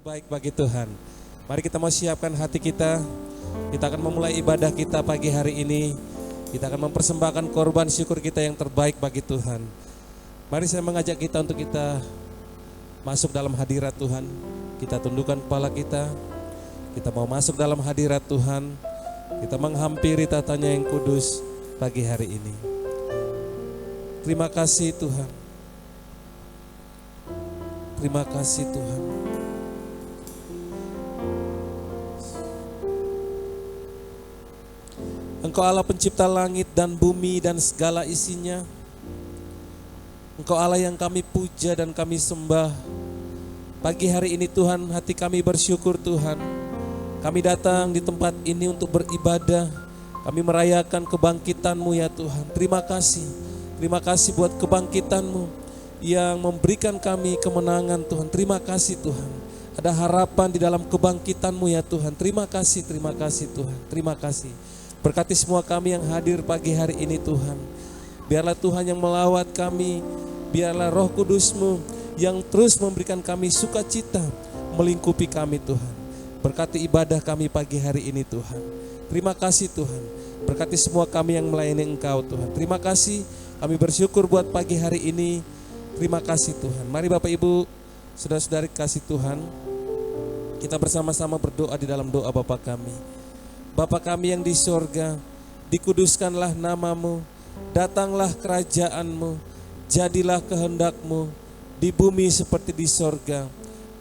terbaik bagi Tuhan. Mari kita mau siapkan hati kita. Kita akan memulai ibadah kita pagi hari ini. Kita akan mempersembahkan korban syukur kita yang terbaik bagi Tuhan. Mari saya mengajak kita untuk kita masuk dalam hadirat Tuhan. Kita tundukkan kepala kita. Kita mau masuk dalam hadirat Tuhan. Kita menghampiri tatanya yang kudus pagi hari ini. Terima kasih Tuhan. Terima kasih Tuhan. Engkau Allah pencipta langit dan bumi dan segala isinya. Engkau Allah yang kami puja dan kami sembah. Pagi hari ini Tuhan, hati kami bersyukur Tuhan. Kami datang di tempat ini untuk beribadah. Kami merayakan kebangkitan-Mu ya Tuhan. Terima kasih. Terima kasih buat kebangkitan-Mu yang memberikan kami kemenangan Tuhan. Terima kasih Tuhan. Ada harapan di dalam kebangkitan-Mu ya Tuhan. Terima kasih Tuhan. Terima kasih. Berkati semua kami yang hadir pagi hari ini Tuhan. Biarlah Tuhan yang melawat kami. Biarlah Roh Kudus-Mu yang terus memberikan kami sukacita melingkupi kami Tuhan. Berkati ibadah kami pagi hari ini Tuhan. Terima kasih Tuhan. Berkati semua kami yang melayani Engkau Tuhan. Terima kasih. Kami bersyukur buat pagi hari ini. Terima kasih Tuhan. Mari Bapak Ibu, saudara-saudari kasih Tuhan, kita bersama-sama berdoa di dalam doa Bapa kami. Bapa kami yang di sorga, dikuduskanlah nama-Mu, datanglah kerajaan-Mu, jadilah kehendak-Mu di bumi seperti di sorga.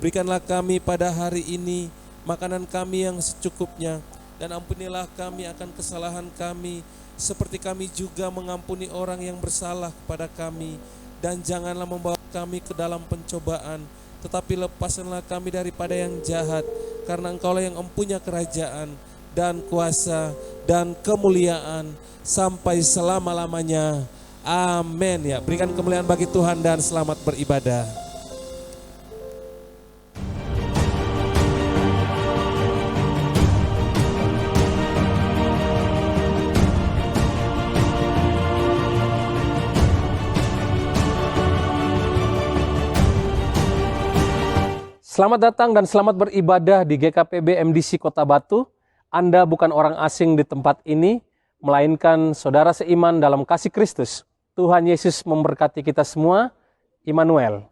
Berikanlah kami pada hari ini makanan kami yang secukupnya, dan ampunilah kami akan kesalahan kami, seperti kami juga mengampuni orang yang bersalah kepada kami. Dan janganlah membawa kami ke dalam pencobaan, tetapi lepaskanlah kami daripada yang jahat, karena Engkaulah yang empunya kerajaan dan kuasa dan kemuliaan sampai selama-lamanya. Amin ya. Berikan kemuliaan bagi Tuhan dan selamat beribadah. Selamat datang dan selamat beribadah di GKPB MDC Kota Batu. Anda bukan orang asing di tempat ini, melainkan saudara seiman dalam kasih Kristus. Tuhan Yesus memberkati kita semua. Immanuel.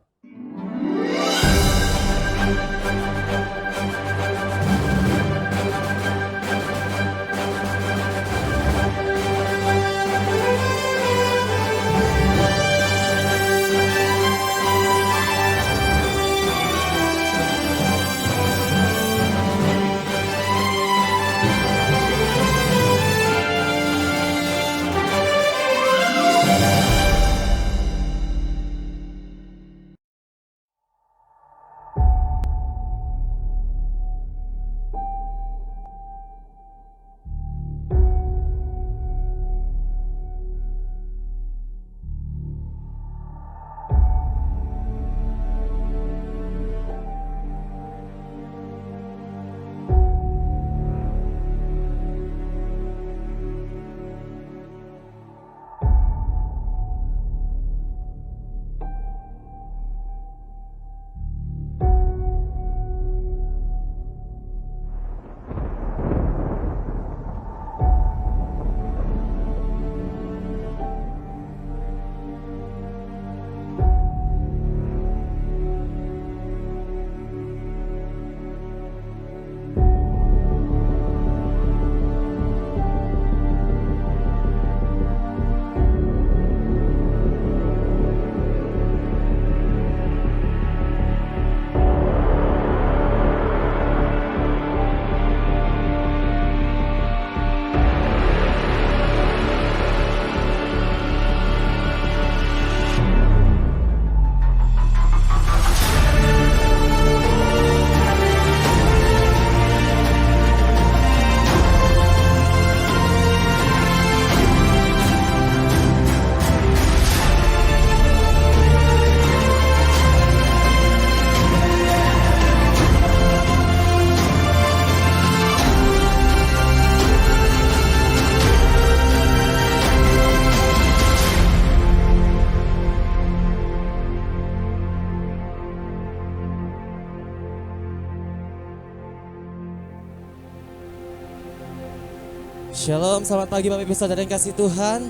Shalom, selamat pagi Bapak Ibu Saudara yang kasih Tuhan.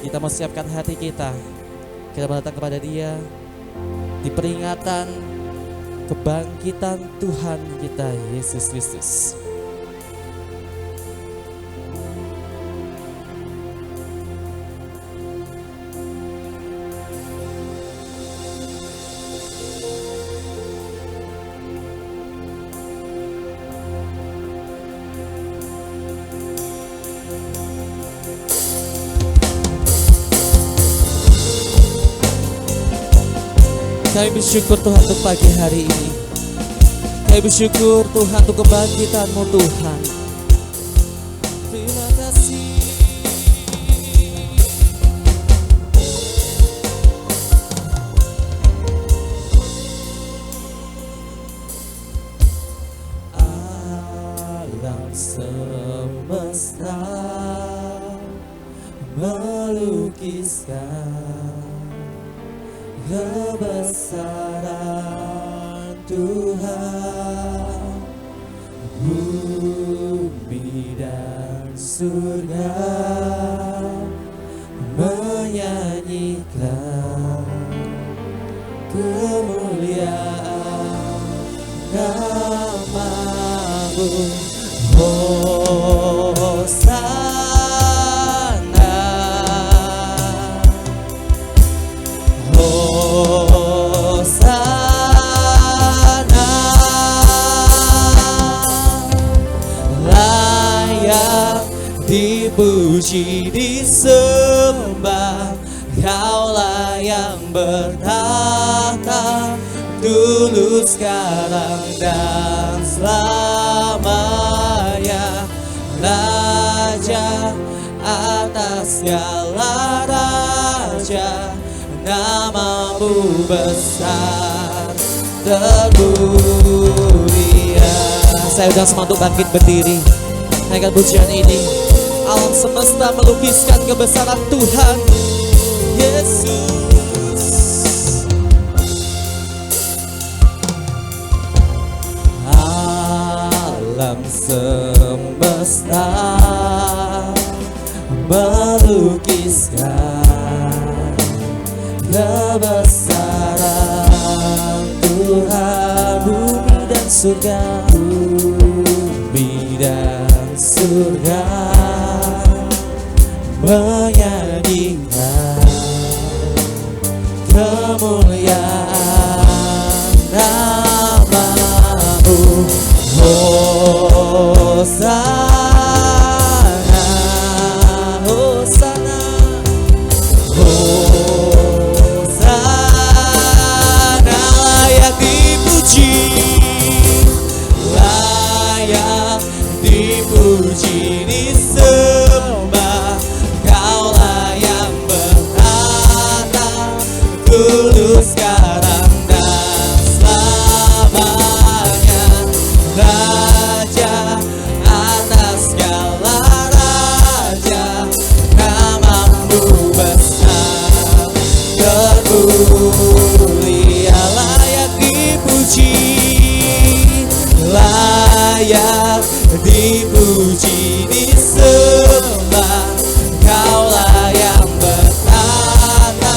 Kita mau siapkan hati kita. Kita mau datang kepada Dia di peringatan kebangkitan Tuhan kita, Yesus Kristus. Kami bersyukur Tuhan untuk pagi hari ini. Kami bersyukur Tuhan untuk kebangkitan-Mu Tuhan. Terima kasih. Alam semesta melukiskan kebesaran Tuhan, bumi dan surga menyanyikan kemuliaan nama-Mu. Hosana, Hosana, layak dipuji disembah, Kaulah yang bertahta dulu, sekarang dan selamanya. Raja atas segala raja, nama-Mu besar termulia. Saya undang semua untuk bangkit berdiri, naikkan pujian ini. Alam semesta melukiskan kebesaran Tuhan Yesus. Alam semesta melukiskan kebesaran Tuhan, bumi dan surga, bumi dan surga menyanyikan kemuliaan nama-Mu. Hosana, Hosana, Hosana, layak dipuji, layak dipuji disembah, Kaulah yang bertahta dulu, sekarang dan selamanya. Raja atas segala raja, nama-Mu besar termulia. Layak dipuji, layak dipuji disembah, Kaulah yang bertahta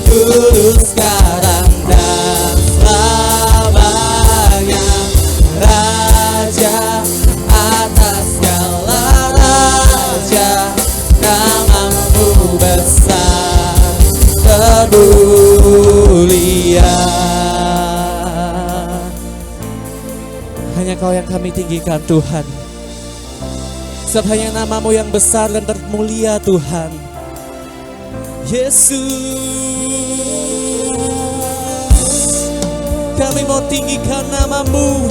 dulu, sekarang dan selamanya. Raja atas segala raja, nama-Mu besar termulia. Hanya Kau yang kami tinggikan Tuhan, sebab hanya nama-Mu yang besar dan termulia Tuhan Yesus. Kami mau tinggikan nama-Mu,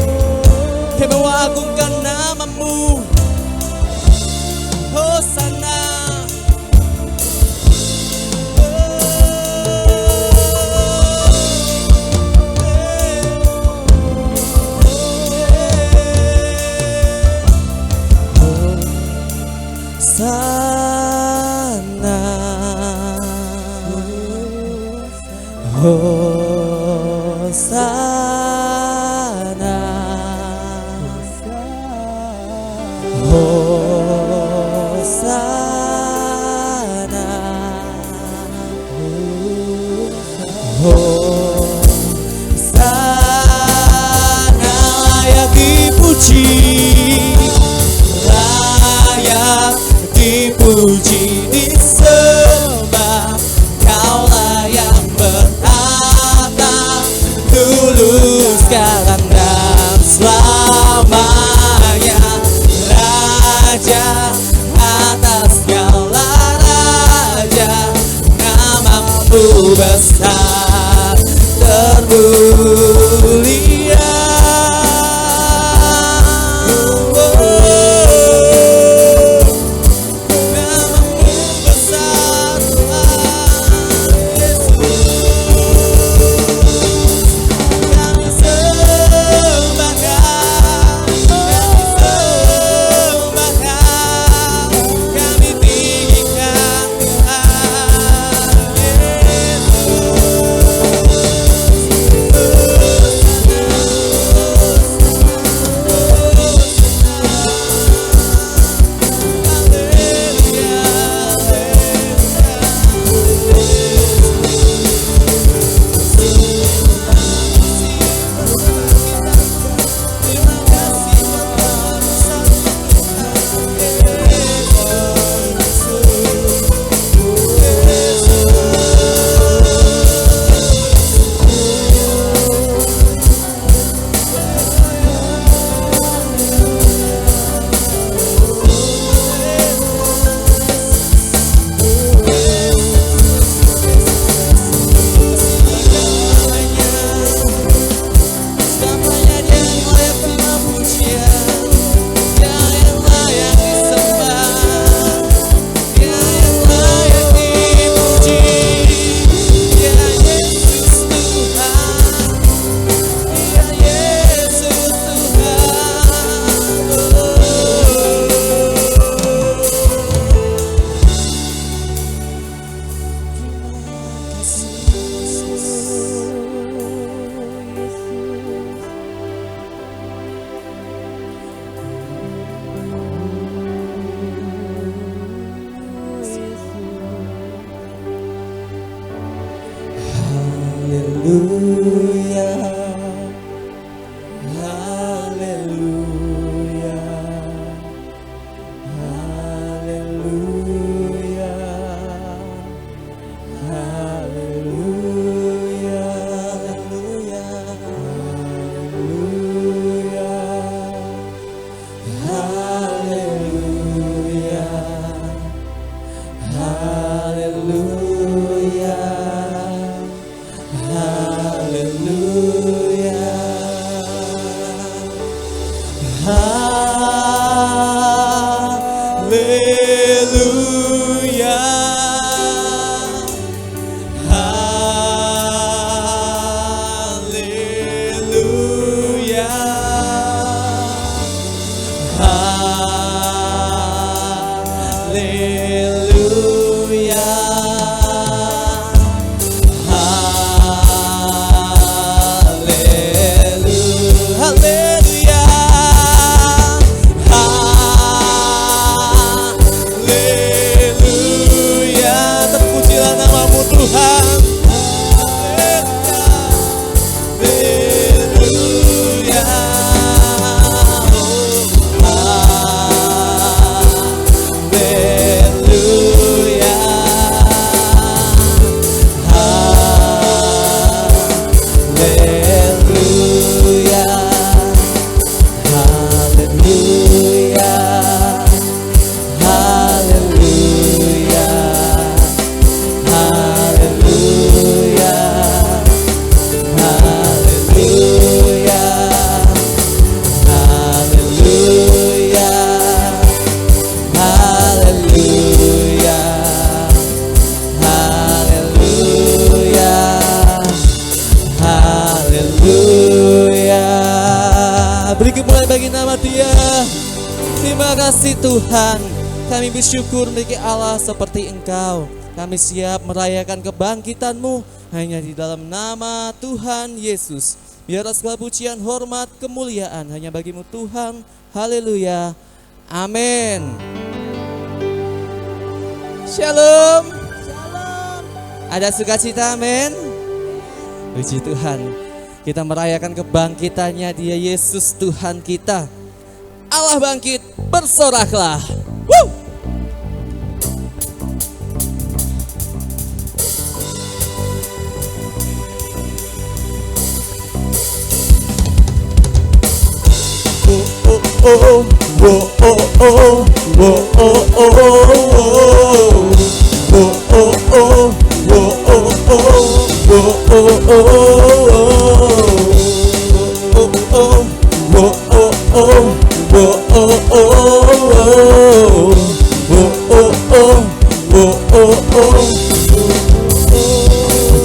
kami mau agungkan nama-Mu. Hosana, Hosana, Hosana, dipuji, layak dipuji, disembah. Kaulah yang bertata, dulu, sekarang, dan selamanya. Raja atas segala raja, namamu besar termulia. Terima kasih Tuhan, kami bersyukur memiliki Allah seperti Engkau. Kami siap merayakan kebangkitan-Mu hanya di dalam nama Tuhan Yesus. Biar segala pujian, hormat, kemuliaan hanya bagi-Mu Tuhan. Haleluya. Amin. Shalom. Ada sukacita, amin. Puji Tuhan. Kita merayakan kebangkitannya Dia Yesus Tuhan kita. Allah bangkit, bersoraklah. Woo!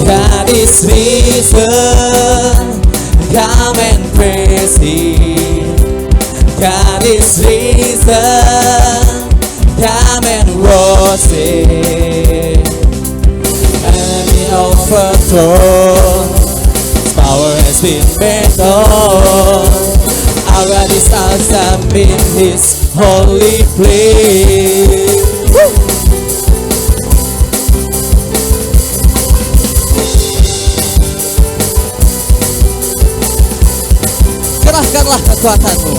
God is risen, come and praise Him. God is risen, come and worship. Enemy overthrown, His power has been made known. Our God is awesome in His holy place. Woo! Kerahkanlah kekuatanmu,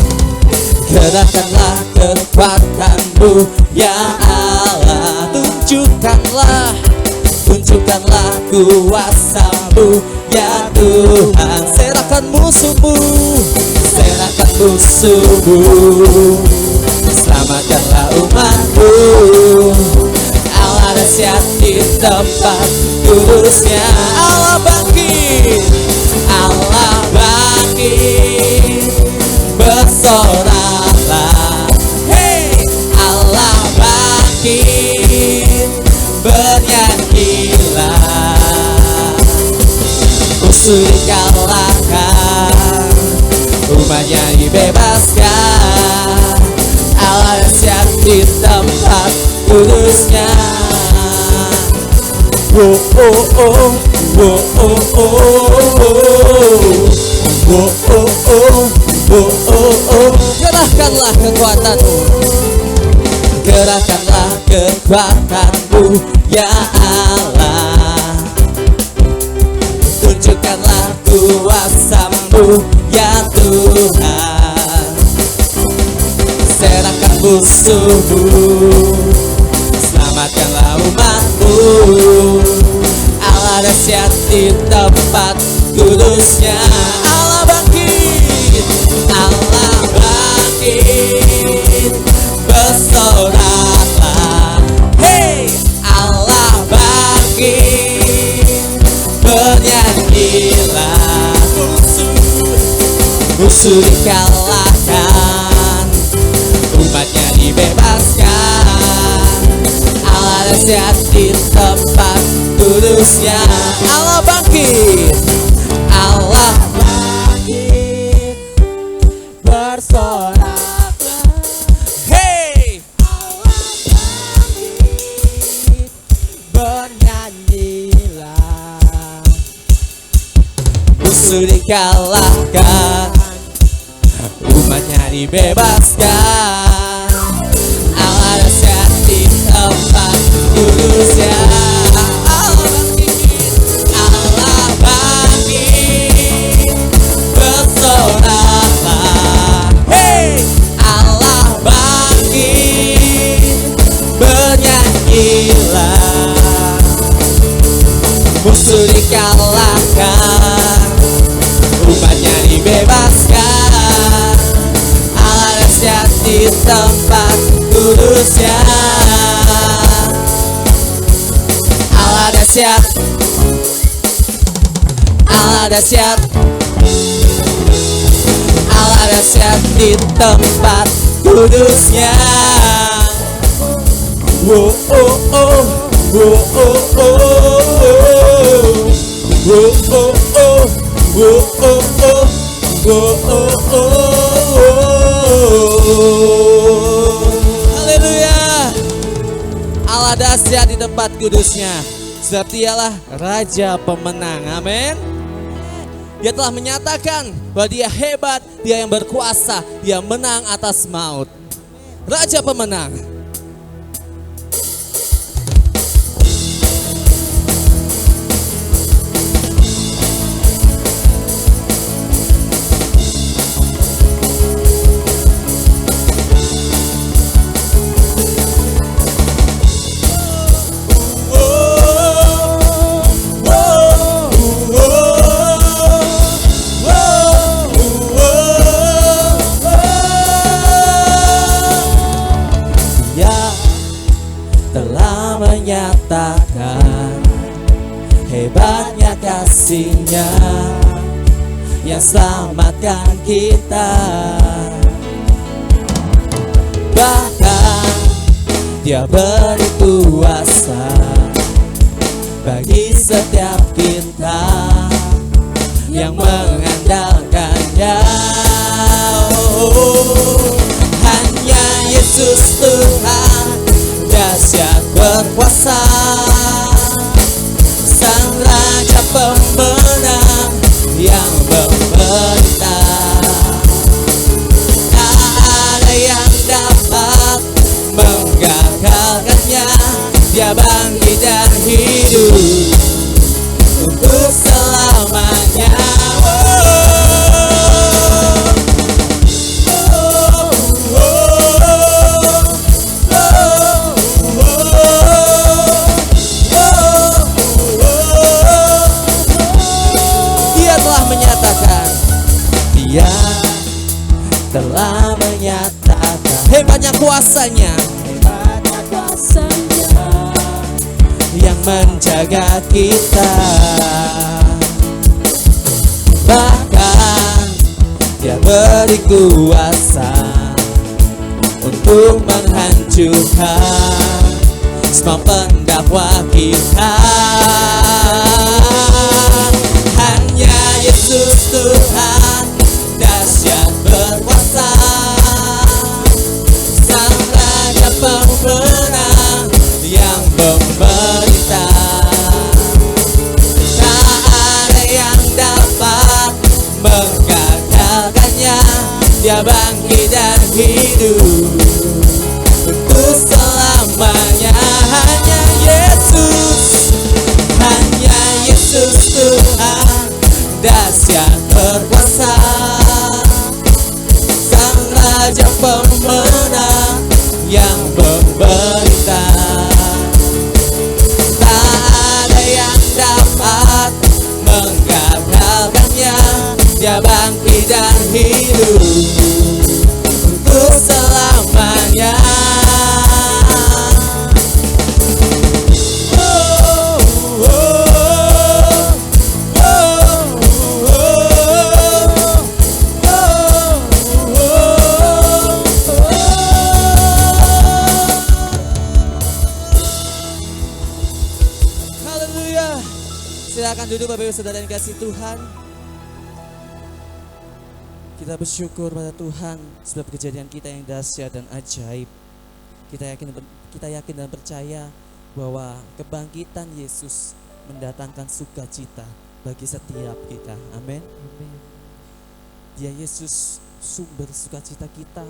kerahkanlah kekuatanmu, ya Allah. Tunjukkanlah kuasamu, ya Tuhan. Serahkan musuhmu, selamatkanlah umatmu. Allah dahsyat di tempat kudusnya. Allah bangkit, bersoraklah. Hey, Allah bangkit, bernyanyilah. Musuh dikalahkan, umatnya dibebaskan. Allah dahsyat di tempat kudusnya. Oh oh oh, oh oh oh. Kerahkanlah kekuatanmu, kerahkanlah kekuatanmu, ya Allah. Tunjukkanlah kuasamu, ya Tuhan. Serahkan musuhmu, selamatkanlah umatmu. Allah dahsyat di tempat kudusnya. Allah bangkit, bersoraklah. Hey, Allah bangkit, bernyanyilah. Musuh dikalahkan, umatnya dibebaskan. Allah dahsyat di tempat kudusnya. Allah bangkit, bersoraklah. Hey, Allah bangkit, bernyanyilah. Musuh dikalahkan, umatnya dibebaskan. Allah dahsyat di tempat kudusnya. Allah bangkit, bersoraklah. Hey, Allah bangkit, bernyanyilah. Musuh dikalahkan, umatnya dibebaskan. Allah dahsyat di tempat kudusnya. Allah dahsyat, Allah dahsyat, Allah dahsyat di tempat kudusnya. Oh oh oh, oh oh oh, oh oh oh, oh oh oh, oh oh oh. Haleluya. Allah dahsyat di tempat kudusnya. Sebab Dialah Raja pemenang. Amin. Dia telah menyatakan bahwa Dia hebat, Dia yang berkuasa, Dia menang atas maut. Raja pemenang. selamanya, yang selamatkan kita. Bahkan Dia beri kuasa bagi setiap kita yang mengandalkannya. Oh, hanya Yesus Tuhan dahsyat berkuasa, Sang Raja pemenang yang memerintah. Tak ada yang dapat menggagalkannya. Dia bangkit dan hidup untuk selamanya. Dia telah menyatakan, Dia telah menyatakan hebatnya kuasanya, yang menjaga kita. Bahkan Dia beri kuasa untuk menghancurkan semua pendakwa kita. Hanya Yesus Tuhan dahsyat berkuasa, Sang Raja pemenang yang memerintah. Tak ada yang dapat menggagalkannya. Dia bangkit dan hidup untuk selamanya. Hanya Yesus Tuhan dahsyat berkuasa, Sang Raja pemenang yang memerintah. Tak ada yang dapat menggagalkannya. Dia bangkit dan hidup untuk selamanya. Haleluya. Silakan duduk Bapak Ibu Saudara yang kasih Tuhan. Kita bersyukur pada Tuhan sebab kejadian kita yang dahsyat dan ajaib. Kita yakin dan percaya bahwa kebangkitan Yesus mendatangkan sukacita bagi setiap kita. Amin. Dia Yesus sumber sukacita kita,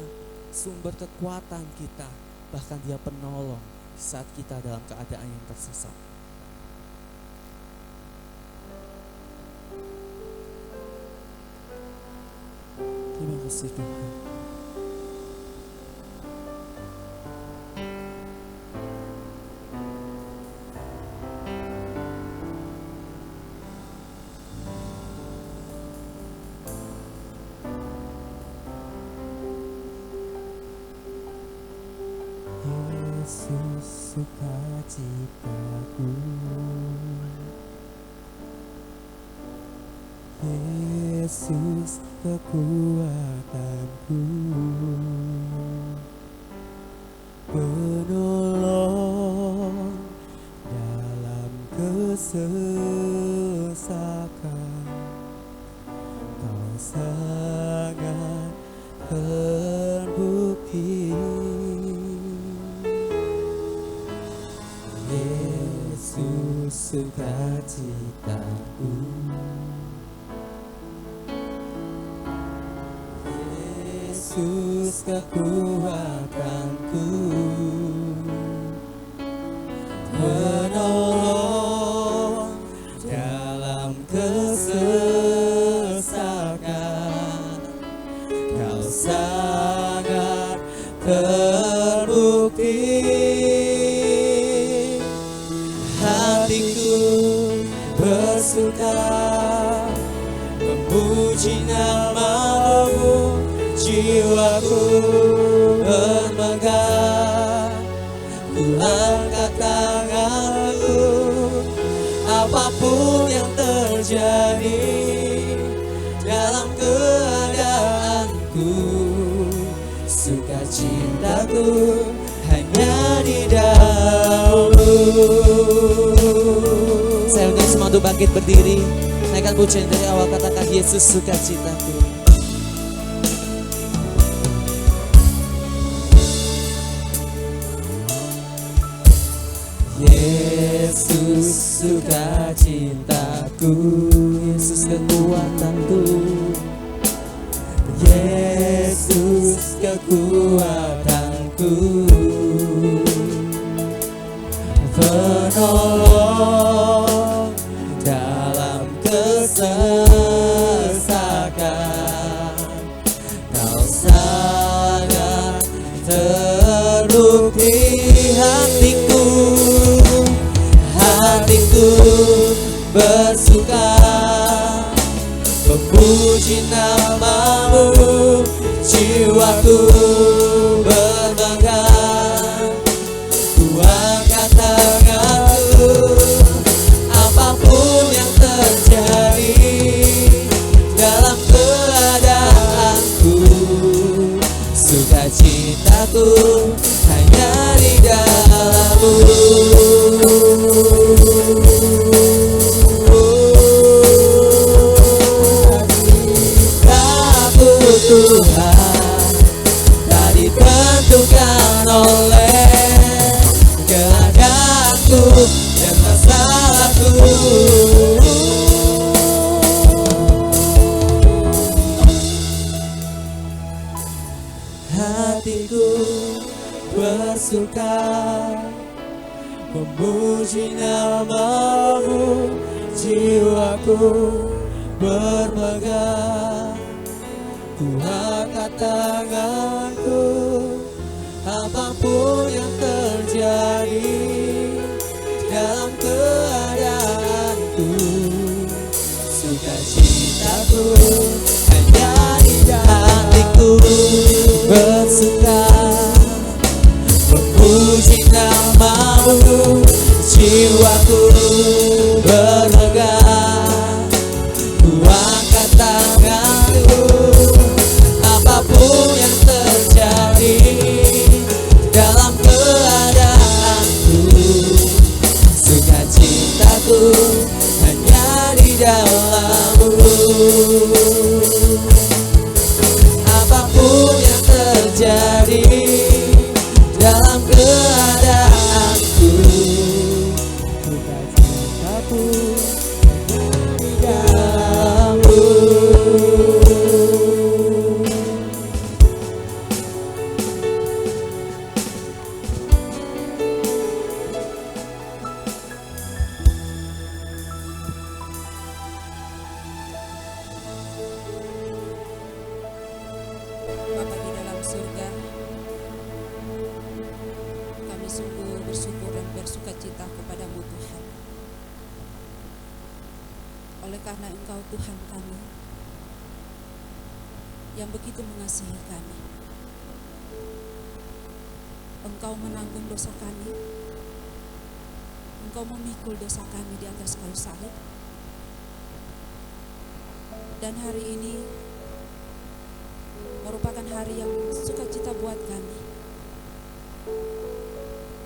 sumber kekuatan kita, bahkan Dia penolong saat kita dalam keadaan yang tersesat. Terima kasih Tuhan. Yesus sukacitaku, Yesus kekuatanku, penolong dalam kesesakan. Kau sangat terbukti. Yesus sukacitaku, Yesus kekuatanku, penolong dalam kesesakan. Kau sangat terbukti. Hatiku bersuka memuji nama-Mu, jiwaku bermegah. Ku angkat tanganku, apapun yang terjadi, cintaku hanya di dalam-Mu. Saya undang semua untuk bangkit berdiri, naikkan pujian dari awal, katakan Yesus sukacitaku. Yesus sukacitaku, Yesus kekuatanku, Yesus kekuatanku, penolong dalam kesesakan. Kau sangat terbukti, hatiku bersuka memuji nama-Mu, jiwaku berbangga. Ku angkat tanganku, apapun yang terjadi dalam keadaanku, sukacitaku hanya di dalam-Mu. Tuhan tak ditentukan oleh keadaanku dan masalahku. Hatiku bersuka memuji nama-Mu, jiwaku bermegah. Ku angkat tanganku, apapun yang terjadi dalam keadaanku, sukacitaku hanya di hatiku bersuka memuji nama-Mu, jiwaku bermegah. Ku angkat tanganku, apapun yang terjadi dalam keadaanku, sukacitaku hanya di dalam-Mu. Apapun yang terjadi dalam keadaanku, sukacitaku hanya di dalam-Mu. Bapa di dalam surga, kami sungguh bersyukur dan bersukacita kepada-Mu Tuhan. Oleh karena Engkau Tuhan kami, yang begitu mengasihi kami. Engkau menanggung dosa kami, Engkau memikul dosa kami di atas kayu salib. Dan hari ini merupakan hari yang sukacita buat kami.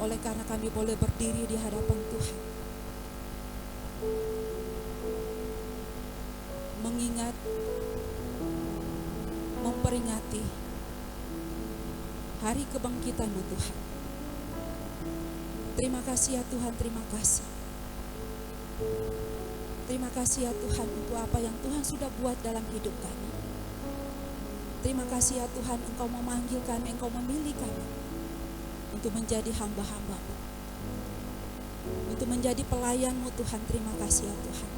Oleh karena kami boleh berdiri di hadapan Tuhan, mengingat, memperingati hari kebangkitan-Mu Tuhan. Terima kasih ya Tuhan, terima kasih. Terima kasih ya Tuhan untuk apa yang Tuhan sudah buat dalam hidup kami. Terima kasih ya Tuhan, Engkau memanggil kami, Engkau memilih kami untuk menjadi hamba-hamba-Mu, untuk menjadi pelayan-Mu Tuhan. Terima kasih ya Tuhan.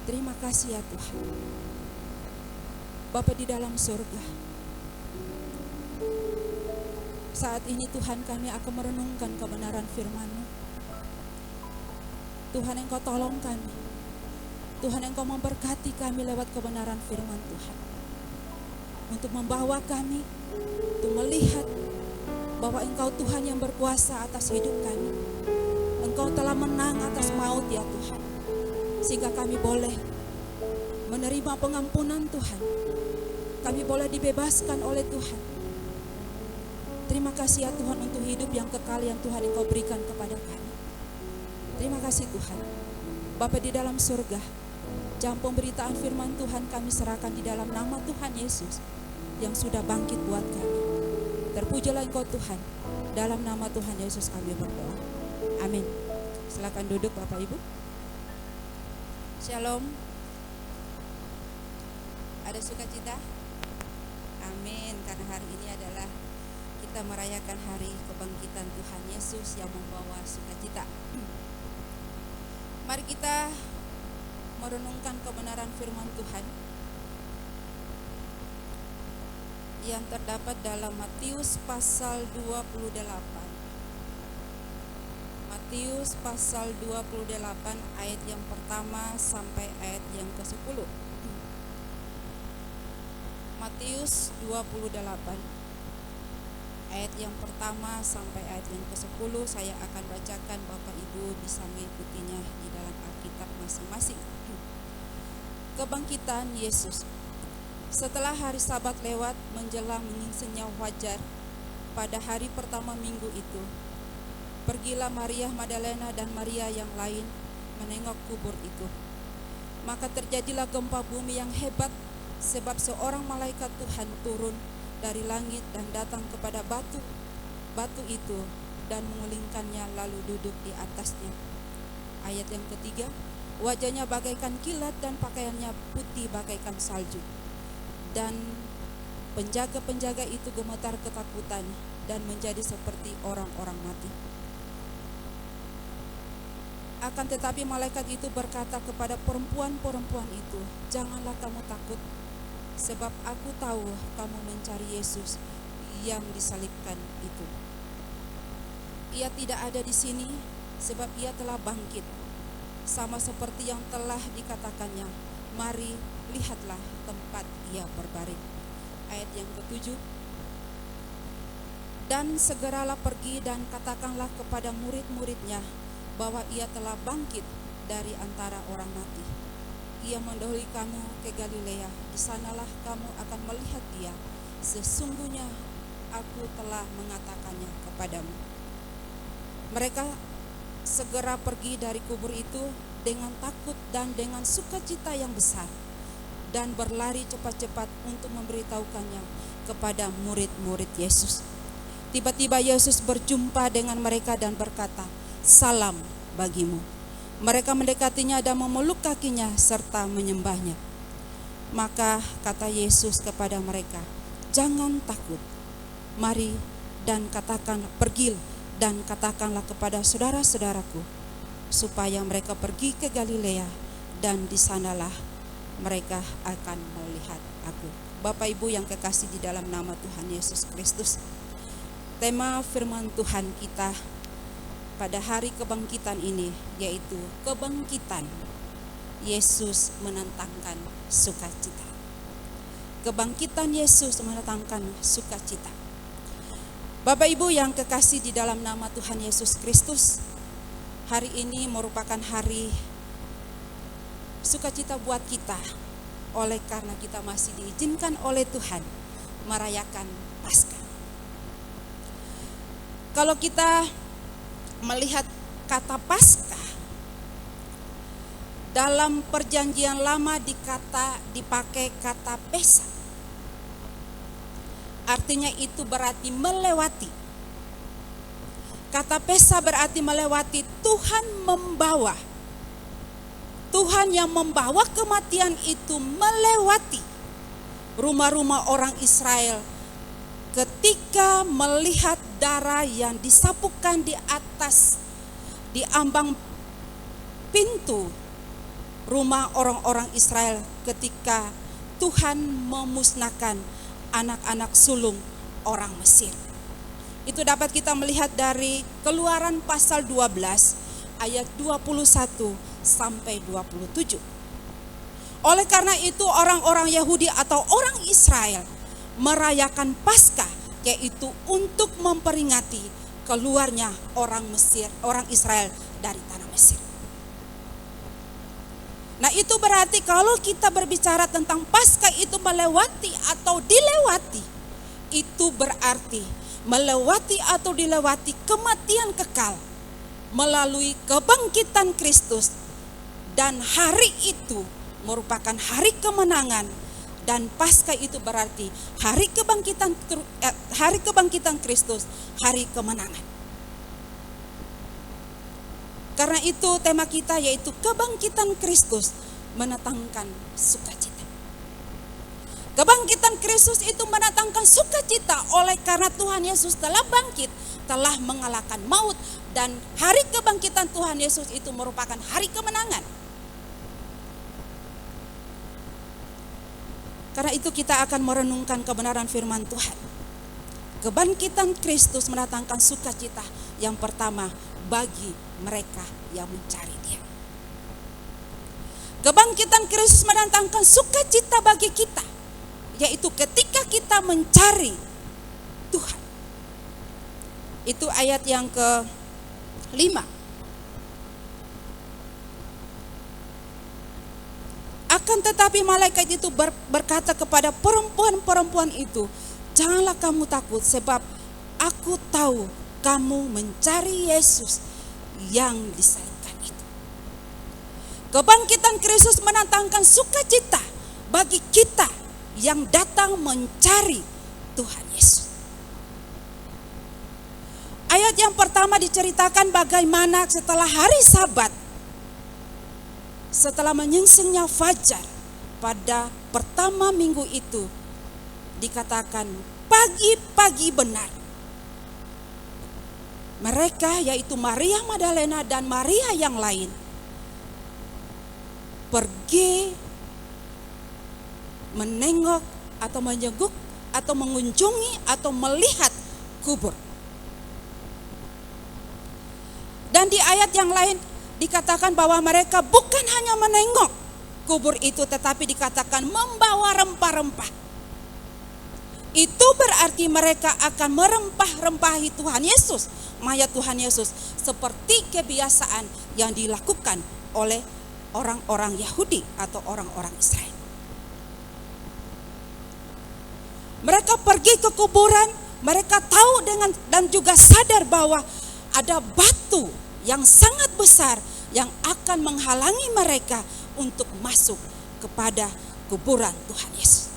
Terima kasih ya Tuhan. Bapa di dalam surga, saat ini Tuhan kami akan merenungkan kebenaran firman-Mu. Tuhan, Engkau tolong kami. Tuhan, Engkau memberkati kami lewat kebenaran firman Tuhan, untuk membawa kami untuk melihat bahwa Engkau Tuhan yang berkuasa atas hidup kami. Engkau telah menang atas maut ya Tuhan, sehingga kami boleh menerima pengampunan Tuhan. Kami boleh dibebaskan oleh Tuhan. Terima kasih ya Tuhan untuk hidup yang kekal yang Tuhan Engkau berikan kepada kami. Terima kasih Tuhan. Bapa di dalam surga, jam pemberitaan firman Tuhan kami serahkan di dalam nama Tuhan Yesus yang sudah bangkit buat kami. Terpujilah Engkau Tuhan. Dalam nama Tuhan Yesus kami berdoa. Amin. Silakan duduk Bapak Ibu. Shalom. Ada sukacita? Amin. Karena hari ini adalah kita merayakan hari kebangkitan Tuhan Yesus yang membawa sukacita. Mari kita merenungkan kebenaran firman Tuhan yang terdapat dalam Matius pasal 28. Matius pasal 28 ayat yang pertama sampai ayat yang ke-10. Matius 28 ayat yang pertama sampai ayat yang ke-10 saya akan bacakan, Bapak Ibu bisa mengikutinya di dalam Alkitab masing-masing. Kebangkitan Yesus. Setelah hari Sabat lewat menjelang menyingsingnya wajar pada hari pertama minggu itu, pergilah Maria Magdalena dan Maria yang lain menengok kubur itu. Maka terjadilah gempa bumi yang hebat, sebab seorang malaikat Tuhan turun dari langit dan datang kepada batu itu dan mengulingkannya lalu duduk di atasnya. Ayat yang ketiga, wajahnya bagaikan kilat dan pakaiannya putih bagaikan salju. Dan penjaga-penjaga itu gemetar ketakutan dan menjadi seperti orang-orang mati. Akan tetapi malaikat itu berkata kepada perempuan-perempuan itu, janganlah kamu takut, sebab aku tahu kamu mencari Yesus yang disalibkan itu. Ia tidak ada di sini, sebab ia telah bangkit, sama seperti yang telah dikatakannya. Mari, lihatlah tempat ia berbaring. Ayat yang ke-7. Dan segeralah pergi dan katakanlah kepada murid-muridnya bahwa ia telah bangkit dari antara orang mati. Ia mendahului kamu ke Galilea, di sanalah kamu akan melihat dia. Sesungguhnya aku telah mengatakannya kepadamu. Mereka segera pergi dari kubur itu dengan takut dan dengan sukacita yang besar, dan berlari cepat-cepat untuk memberitahukannya kepada murid-murid Yesus. Tiba-tiba Yesus berjumpa dengan mereka dan berkata, salam bagimu. Mereka mendekatinya dan memeluk kakinya serta menyembahnya. Maka kata Yesus kepada mereka, jangan takut. Mari dan pergi dan katakanlah kepada saudara-saudaraku supaya mereka pergi ke Galilea, dan di sanalah mereka akan melihat aku. Bapak Ibu yang kekasih di dalam nama Tuhan Yesus Kristus, tema firman Tuhan kita pada hari kebangkitan ini yaitu kebangkitan Yesus menentangkan sukacita. Kebangkitan Yesus menentangkan sukacita. Bapak Ibu yang kekasih di dalam nama Tuhan Yesus Kristus, hari ini merupakan hari sukacita buat kita, oleh karena kita masih diizinkan oleh Tuhan merayakan Paskah. Kalau kita melihat kata Paskah dalam perjanjian lama dipakai kata Pesa. Artinya itu berarti melewati. Kata Pesa berarti melewati. Tuhan yang membawa kematian itu melewati rumah-rumah orang Israel ketika melihat darah yang disapukan di ambang pintu rumah orang-orang Israel ketika Tuhan memusnahkan anak-anak sulung orang Mesir. Itu dapat kita melihat dari Keluaran pasal 12 ayat 21 sampai 27. Oleh karena itu orang-orang Yahudi atau orang Israel merayakan Paskah, yaitu untuk memperingati keluarnya orang Israel dari tanah Mesir. Nah, itu berarti kalau kita berbicara tentang Paskah itu melewati atau dilewati, itu berarti melewati atau dilewati kematian kekal melalui kebangkitan Kristus, dan hari itu merupakan hari kemenangan, dan Paskah itu berarti hari kebangkitan Kristus, hari kemenangan. Karena itu tema kita yaitu kebangkitan Kristus mendatangkan sukacita. Kebangkitan Kristus itu mendatangkan sukacita oleh karena Tuhan Yesus telah bangkit, telah mengalahkan maut, dan hari kebangkitan Tuhan Yesus itu merupakan hari kemenangan. Karena itu kita akan merenungkan kebenaran firman Tuhan. Kebangkitan Kristus mendatangkan sukacita yang pertama bagi mereka yang mencari Dia. Kebangkitan Kristus mendatangkan sukacita bagi kita, yaitu ketika kita mencari Tuhan. Itu ayat yang ke-5. Akan tetapi malaikat itu berkata kepada perempuan-perempuan itu, janganlah kamu takut, sebab aku tahu kamu mencari Yesus yang disalibkan itu. Kebangkitan Kristus mendatangkan sukacita bagi kita yang datang mencari Tuhan Yesus. Ayat yang pertama diceritakan bagaimana setelah hari Sabat, setelah menyingsingnya fajar pada pertama minggu itu, dikatakan pagi-pagi benar. Mereka yaitu Maria Magdalena dan Maria yang lain pergi menengok atau menyeguk atau mengunjungi atau melihat kubur. Dan di ayat yang lain dikatakan bahwa mereka bukan hanya menengok kubur itu, tetapi dikatakan membawa rempah-rempah. Itu berarti mereka akan merempah-rempahi Tuhan Yesus, mayat Tuhan Yesus, seperti kebiasaan yang dilakukan oleh orang-orang Yahudi atau orang-orang Israel. Mereka pergi ke kuburan, mereka tahu dan juga sadar bahwa ada batu yang sangat besar yang akan menghalangi mereka untuk masuk kepada kuburan Tuhan Yesus.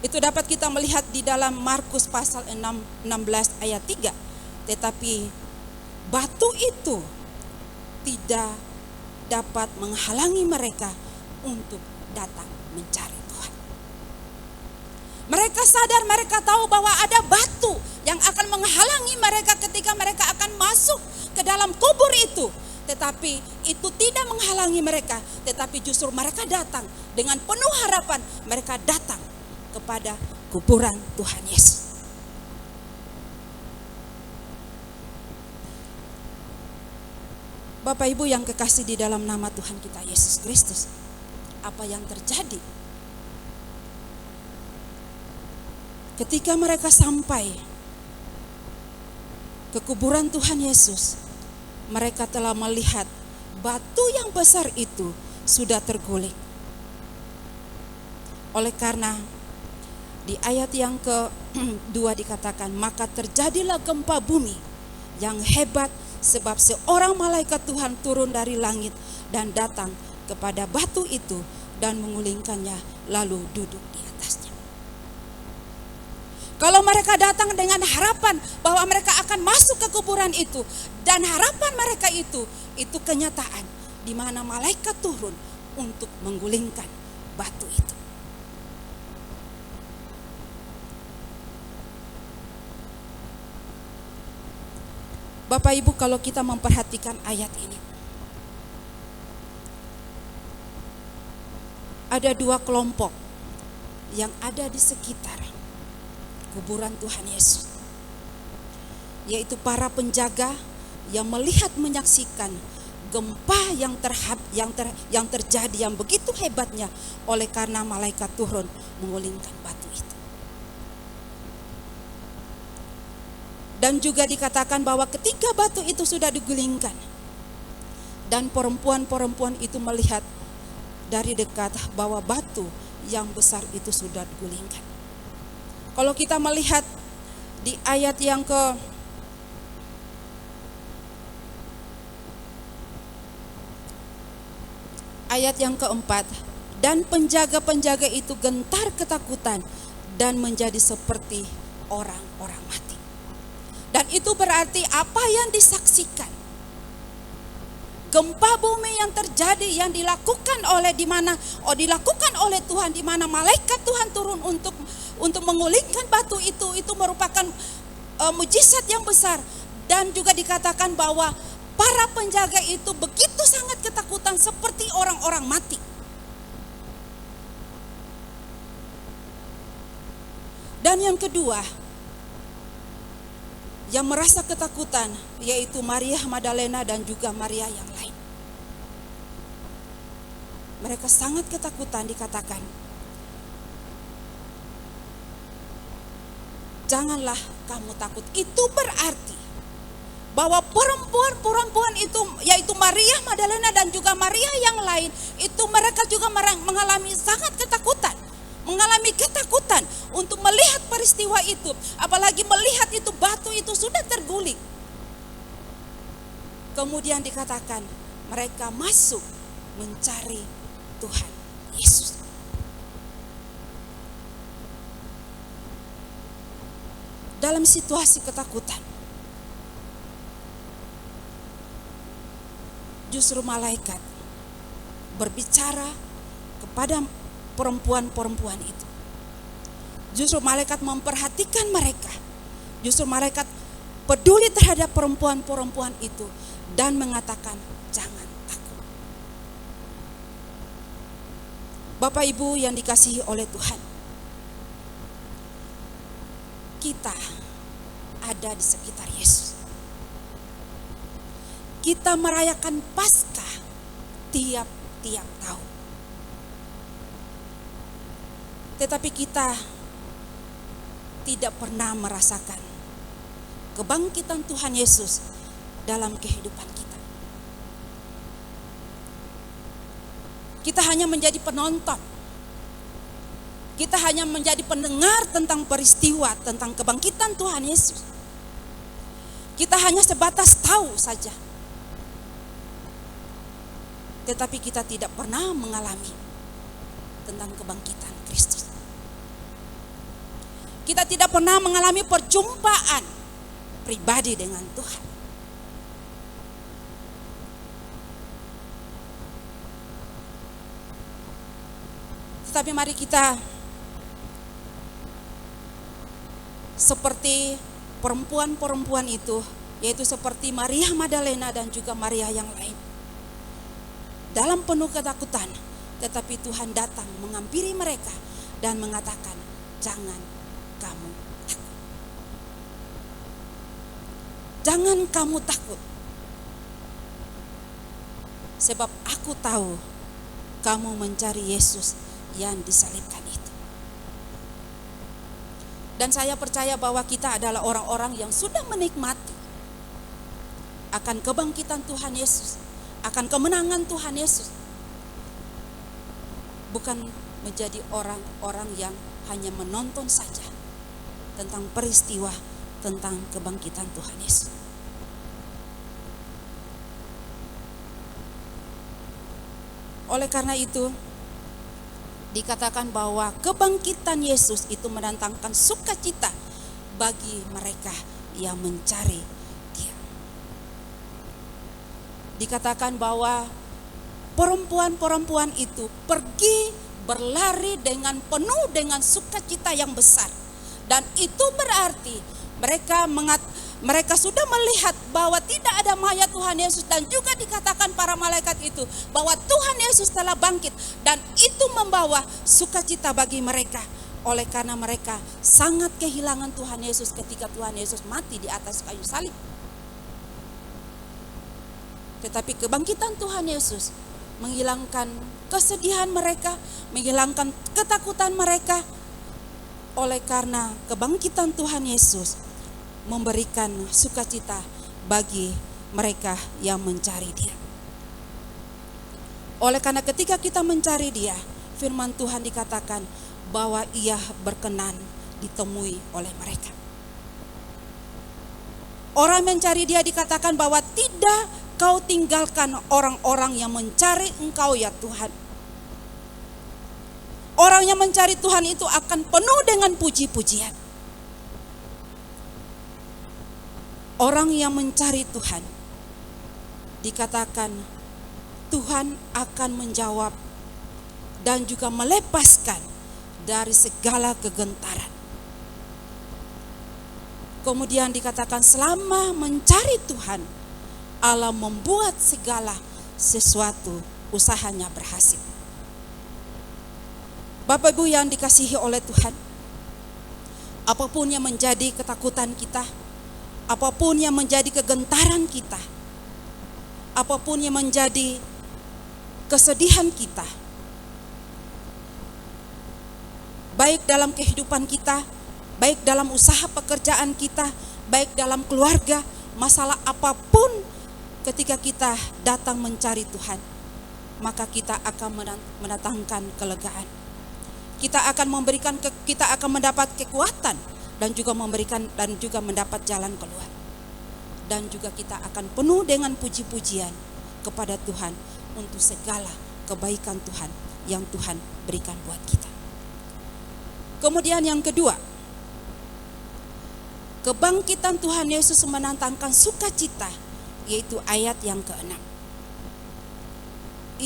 Itu dapat kita melihat di dalam Markus pasal 16 ayat 3. Tetapi batu itu tidak dapat menghalangi mereka untuk datang mencari Tuhan. Mereka sadar, mereka tahu bahwa ada batu yang akan menghalangi mereka ketika mereka akan masuk ke dalam kubur itu. Tetapi itu tidak menghalangi mereka, tetapi justru mereka datang dengan penuh harapan. Mereka datang kepada kuburan Tuhan Yesus. Bapak Ibu yang kekasih di dalam nama Tuhan kita Yesus Kristus, apa yang terjadi ketika mereka sampai ke kuburan Tuhan Yesus? Mereka telah melihat batu yang besar itu sudah terguling. Oleh karena di ayat yang kedua dikatakan, maka terjadilah gempa bumi yang hebat, sebab seorang malaikat Tuhan turun dari langit dan datang kepada batu itu dan mengulingkannya lalu duduk di atasnya. Kalau mereka datang dengan harapan bahwa mereka akan masuk ke kuburan itu, dan harapan mereka itu kenyataan, di mana malaikat turun untuk menggulingkan batu itu. Bapak Ibu, kalau kita memperhatikan ayat ini, ada dua kelompok yang ada di sekitar kuburan Tuhan Yesus, yaitu para penjaga yang melihat menyaksikan gempa yang terjadi yang begitu hebatnya oleh karena malaikat turun menggulingkan batu itu. Dan juga dikatakan bahwa ketika batu itu sudah digulingkan dan perempuan-perempuan itu melihat dari dekat bahwa batu yang besar itu sudah digulingkan, Kalau kita melihat di ayat yang keempat, dan penjaga-penjaga itu gentar ketakutan dan menjadi seperti orang-orang mati. Dan itu berarti apa yang disaksikan, gempa bumi yang terjadi yang dilakukan oleh dilakukan oleh Tuhan, di mana malaikat Tuhan turun untuk mengulingkan batu itu merupakan mujizat yang besar. Dan juga dikatakan bahwa para penjaga itu begitu sangat ketakutan seperti orang-orang mati. Dan yang kedua, yang merasa ketakutan yaitu Maria Magdalena dan juga Maria yang lain. Mereka sangat ketakutan, dikatakan, janganlah kamu takut. Itu berarti bahwa perempuan-perempuan itu, yaitu Maria Magdalena dan juga Maria yang lain, itu mereka juga mengalami sangat ketakutan. Mengalami ketakutan untuk melihat peristiwa itu. Apalagi melihat itu batu itu sudah terguling. Kemudian dikatakan mereka masuk mencari Tuhan Yesus. Dalam situasi ketakutan, justru malaikat berbicara kepada perempuan-perempuan itu. Justru malaikat memperhatikan mereka. Justru malaikat peduli terhadap perempuan-perempuan itu dan mengatakan, jangan takut. Bapak Ibu yang dikasihi oleh Tuhan, kita ada di sekitar Yesus. Kita merayakan Paskah tiap-tiap tahun. Tetapi kita tidak pernah merasakan kebangkitan Tuhan Yesus dalam kehidupan kita. Kita hanya menjadi penonton. Kita hanya menjadi pendengar tentang peristiwa, tentang kebangkitan Tuhan Yesus. Kita hanya sebatas tahu saja. Tetapi kita tidak pernah mengalami tentang kebangkitan Kristus. Kita tidak pernah mengalami perjumpaan pribadi dengan Tuhan. Tetapi mari kita seperti perempuan-perempuan itu, yaitu seperti Maria Magdalena dan juga Maria yang lain. Dalam penuh ketakutan, tetapi Tuhan datang menghampiri mereka dan mengatakan, jangan kamu takut. Jangan kamu takut. Sebab aku tahu kamu mencari Yesus yang disalibkan itu. Dan saya percaya bahwa kita adalah orang-orang yang sudah menikmati akan kebangkitan Tuhan Yesus, akan kemenangan Tuhan Yesus. Bukan menjadi orang-orang yang hanya menonton saja tentang peristiwa, tentang kebangkitan Tuhan Yesus. Oleh karena itu, dikatakan bahwa kebangkitan Yesus itu mendatangkan sukacita bagi mereka yang mencari Dia. Dikatakan bahwa perempuan-perempuan itu pergi berlari dengan penuh dengan sukacita yang besar. Dan itu berarti mereka sudah melihat bahwa tidak ada mayat Tuhan Yesus, dan juga dikatakan para malaikat itu bahwa Tuhan Yesus telah bangkit, dan itu membawa sukacita bagi mereka. Oleh karena mereka sangat kehilangan Tuhan Yesus ketika Tuhan Yesus mati di atas kayu salib. Tetapi kebangkitan Tuhan Yesus menghilangkan kesedihan mereka, menghilangkan ketakutan mereka. Oleh karena kebangkitan Tuhan Yesus memberikan sukacita bagi mereka yang mencari Dia. Oleh karena ketika kita mencari Dia, firman Tuhan dikatakan bahwa Ia berkenan ditemui oleh mereka. Orang mencari Dia dikatakan bahwa tidak kau tinggalkan orang-orang yang mencari Engkau ya Tuhan. Orang yang mencari Tuhan itu akan penuh dengan puji-pujian. Orang yang mencari Tuhan dikatakan Tuhan akan menjawab dan juga melepaskan dari segala kegentaran. Kemudian dikatakan selama mencari Tuhan, Allah membuat segala sesuatu usahanya berhasil. Bapak Ibu yang dikasihi oleh Tuhan, apapun yang menjadi ketakutan kita, apapun yang menjadi kegentaran kita, apapun yang menjadi kesedihan kita, baik dalam kehidupan kita, baik dalam usaha pekerjaan kita, baik dalam keluarga, masalah apapun, ketika kita datang mencari Tuhan, maka kita akan mendatangkan kelegaan. Kita akan mendapat kekuatan dan juga mendapat jalan keluar. Dan juga kita akan penuh dengan puji-pujian kepada Tuhan untuk segala kebaikan Tuhan yang Tuhan berikan buat kita. Kemudian yang kedua, kebangkitan Tuhan Yesus menantangkan sukacita, yaitu ayat yang ke-6.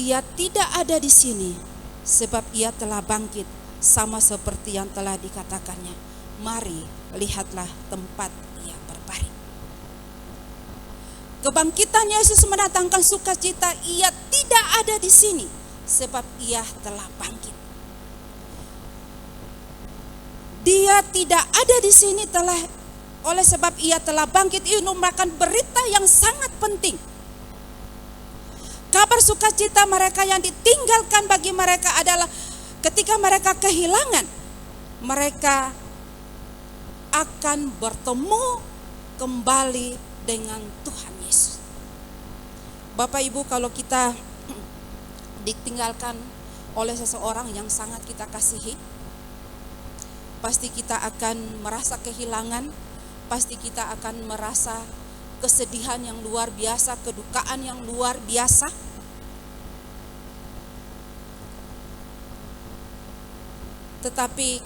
Ia tidak ada di sini sebab Ia telah bangkit, sama seperti yang telah dikatakannya. Mari lihatlah tempat Ia berbaring. Kebangkitan Yesus mendatangkan sukacita. Ia tidak ada di sini sebab Ia telah bangkit. Dia tidak ada di sini oleh sebab Ia telah bangkit. Ini merupakan berita yang sangat penting. Kabar sukacita mereka yang ditinggalkan bagi mereka adalah ketika mereka kehilangan, mereka akan bertemu kembali dengan Tuhan Yesus. Bapak Ibu, kalau kita ditinggalkan oleh seseorang yang sangat kita kasihi, pasti kita akan merasa kehilangan, pasti kita akan merasa kesedihan yang luar biasa, kedukaan yang luar biasa. Tetapi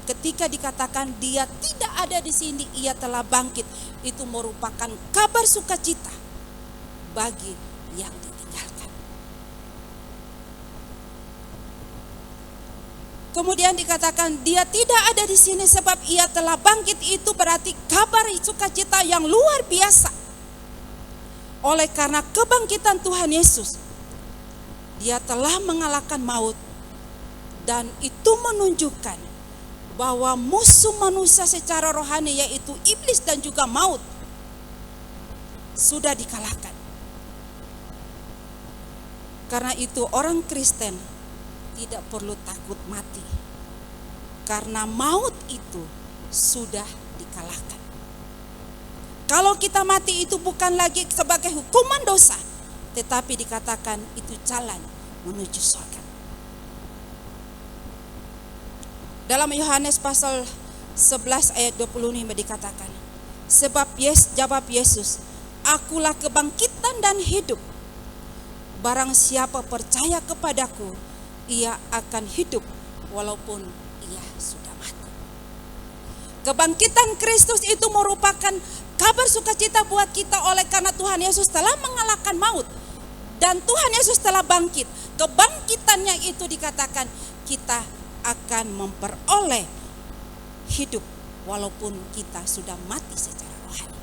ketika dikatakan Dia tidak ada di sini, Ia telah bangkit, itu merupakan kabar sukacita bagi yang ditinggalkan. Kemudian dikatakan Dia tidak ada di sini sebab Ia telah bangkit, itu berarti kabar sukacita yang luar biasa. Oleh karena kebangkitan Tuhan Yesus, Dia telah mengalahkan maut. Dan itu menunjukkan bahwa musuh manusia secara rohani, yaitu iblis dan juga maut, sudah dikalahkan. Karena itu orang Kristen tidak perlu takut mati, karena maut itu sudah dikalahkan. Kalau kita mati itu bukan lagi sebagai hukuman dosa, tetapi dikatakan itu jalan menuju surga. Dalam Yohanes pasal 11 ayat 25 dikatakan, sebab jawab Yesus, akulah kebangkitan dan hidup. Barang siapa percaya kepadaku, ia akan hidup walaupun ia sudah mati. Kebangkitan Kristus itu merupakan kabar sukacita buat kita oleh karena Tuhan Yesus telah mengalahkan maut. Dan Tuhan Yesus telah bangkit. Kebangkitannya itu dikatakan kita akan memperoleh hidup walaupun kita sudah mati secara rohani.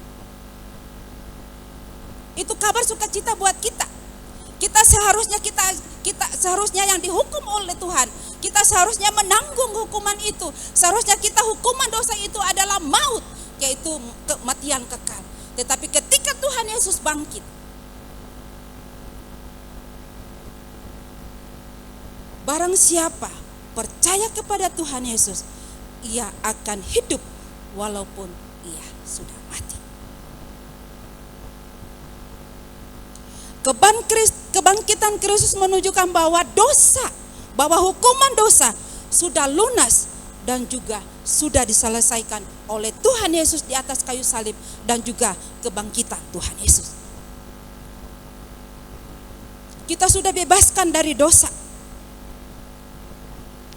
Itu kabar sukacita buat kita. Kita seharusnya yang dihukum oleh Tuhan, kita seharusnya menanggung hukuman itu. Seharusnya kita hukuman dosa itu adalah maut, yaitu kematian kekal. Tetapi ketika Tuhan Yesus bangkit, barang siapa percaya kepada Tuhan Yesus, ia akan hidup walaupun ia sudah mati. Kebangkitan Kristus menunjukkan bahwa hukuman dosa sudah lunas dan juga sudah diselesaikan oleh Tuhan Yesus di atas kayu salib dan juga kebangkitan Tuhan Yesus. Kita sudah bebaskan dari dosa.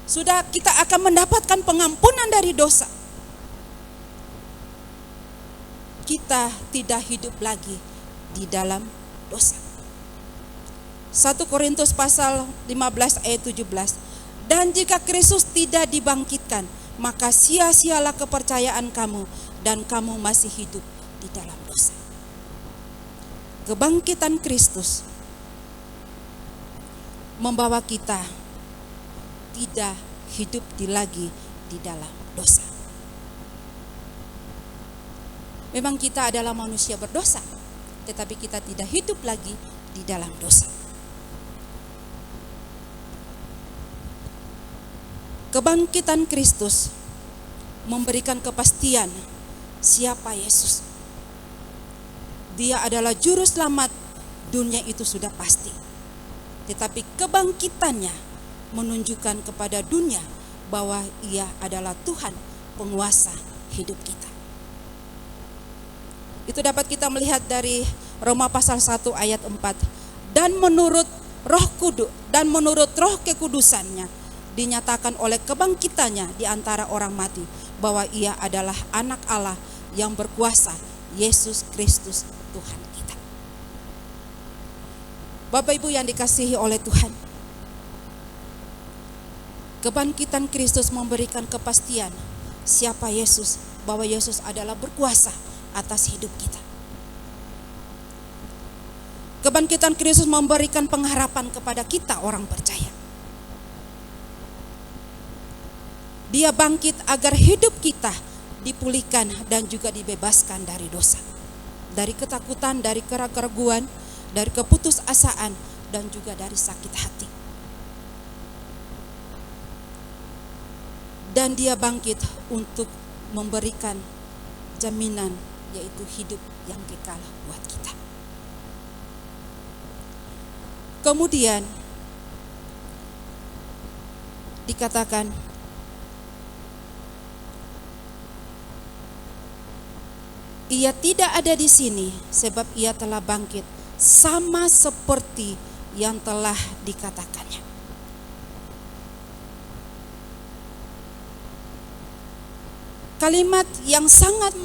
Sudah kita akan mendapatkan pengampunan dari dosa. Kita tidak hidup lagi di dalam dosa. 1 Korintus pasal 15 ayat 17. Dan jika Kristus tidak dibangkitkan, maka sia-sialah kepercayaan kamu dan kamu masih hidup di dalam dosa. Kebangkitan Kristus membawa kita tidak hidup lagi di dalam dosa. Memang kita adalah manusia berdosa, tetapi kita tidak hidup lagi di dalam dosa. Kebangkitan Kristus memberikan kepastian siapa Yesus. Dia adalah juru selamat dunia, itu sudah pasti. Tetapi kebangkitannya menunjukkan kepada dunia bahwa Ia adalah Tuhan penguasa hidup kita. Itu dapat kita melihat dari Roma pasal 1 ayat 4. Dan menurut Roh Kudus dan menurut Roh kekudusannya dinyatakan oleh kebangkitannya di antara orang mati bahwa Ia adalah anak Allah yang berkuasa, Yesus Kristus Tuhan kita. Bapak Ibu yang dikasihi oleh Tuhan, kebangkitan Kristus memberikan kepastian siapa Yesus, bahwa Yesus adalah berkuasa atas hidup kita. Kebangkitan Kristus memberikan pengharapan kepada kita orang percaya. Dia bangkit agar hidup kita dipulihkan dan juga dibebaskan dari dosa, dari ketakutan, dari keraguan, dari keputusasaan, dan juga dari sakit hati. Dan Dia bangkit untuk memberikan jaminan, yaitu hidup yang kekal buat kita. Kemudian dikatakan Ia tidak ada di sini sebab Ia telah bangkit sama seperti yang telah dikatakannya. Kalimat yang sangat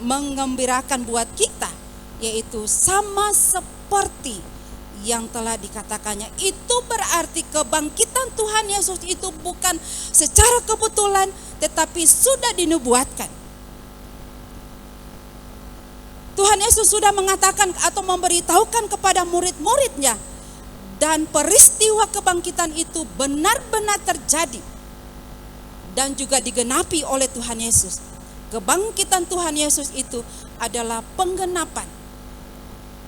mengembirakan buat kita, yaitu sama seperti yang telah dikatakannya. Itu berarti kebangkitan Tuhan Yesus itu bukan secara kebetulan, tetapi sudah dinubuatkan. Tuhan Yesus sudah mengatakan atau memberitahukan kepada murid-muridnya, dan peristiwa kebangkitan itu benar-benar terjadi dan juga digenapi oleh Tuhan Yesus. Kebangkitan Tuhan Yesus itu adalah penggenapan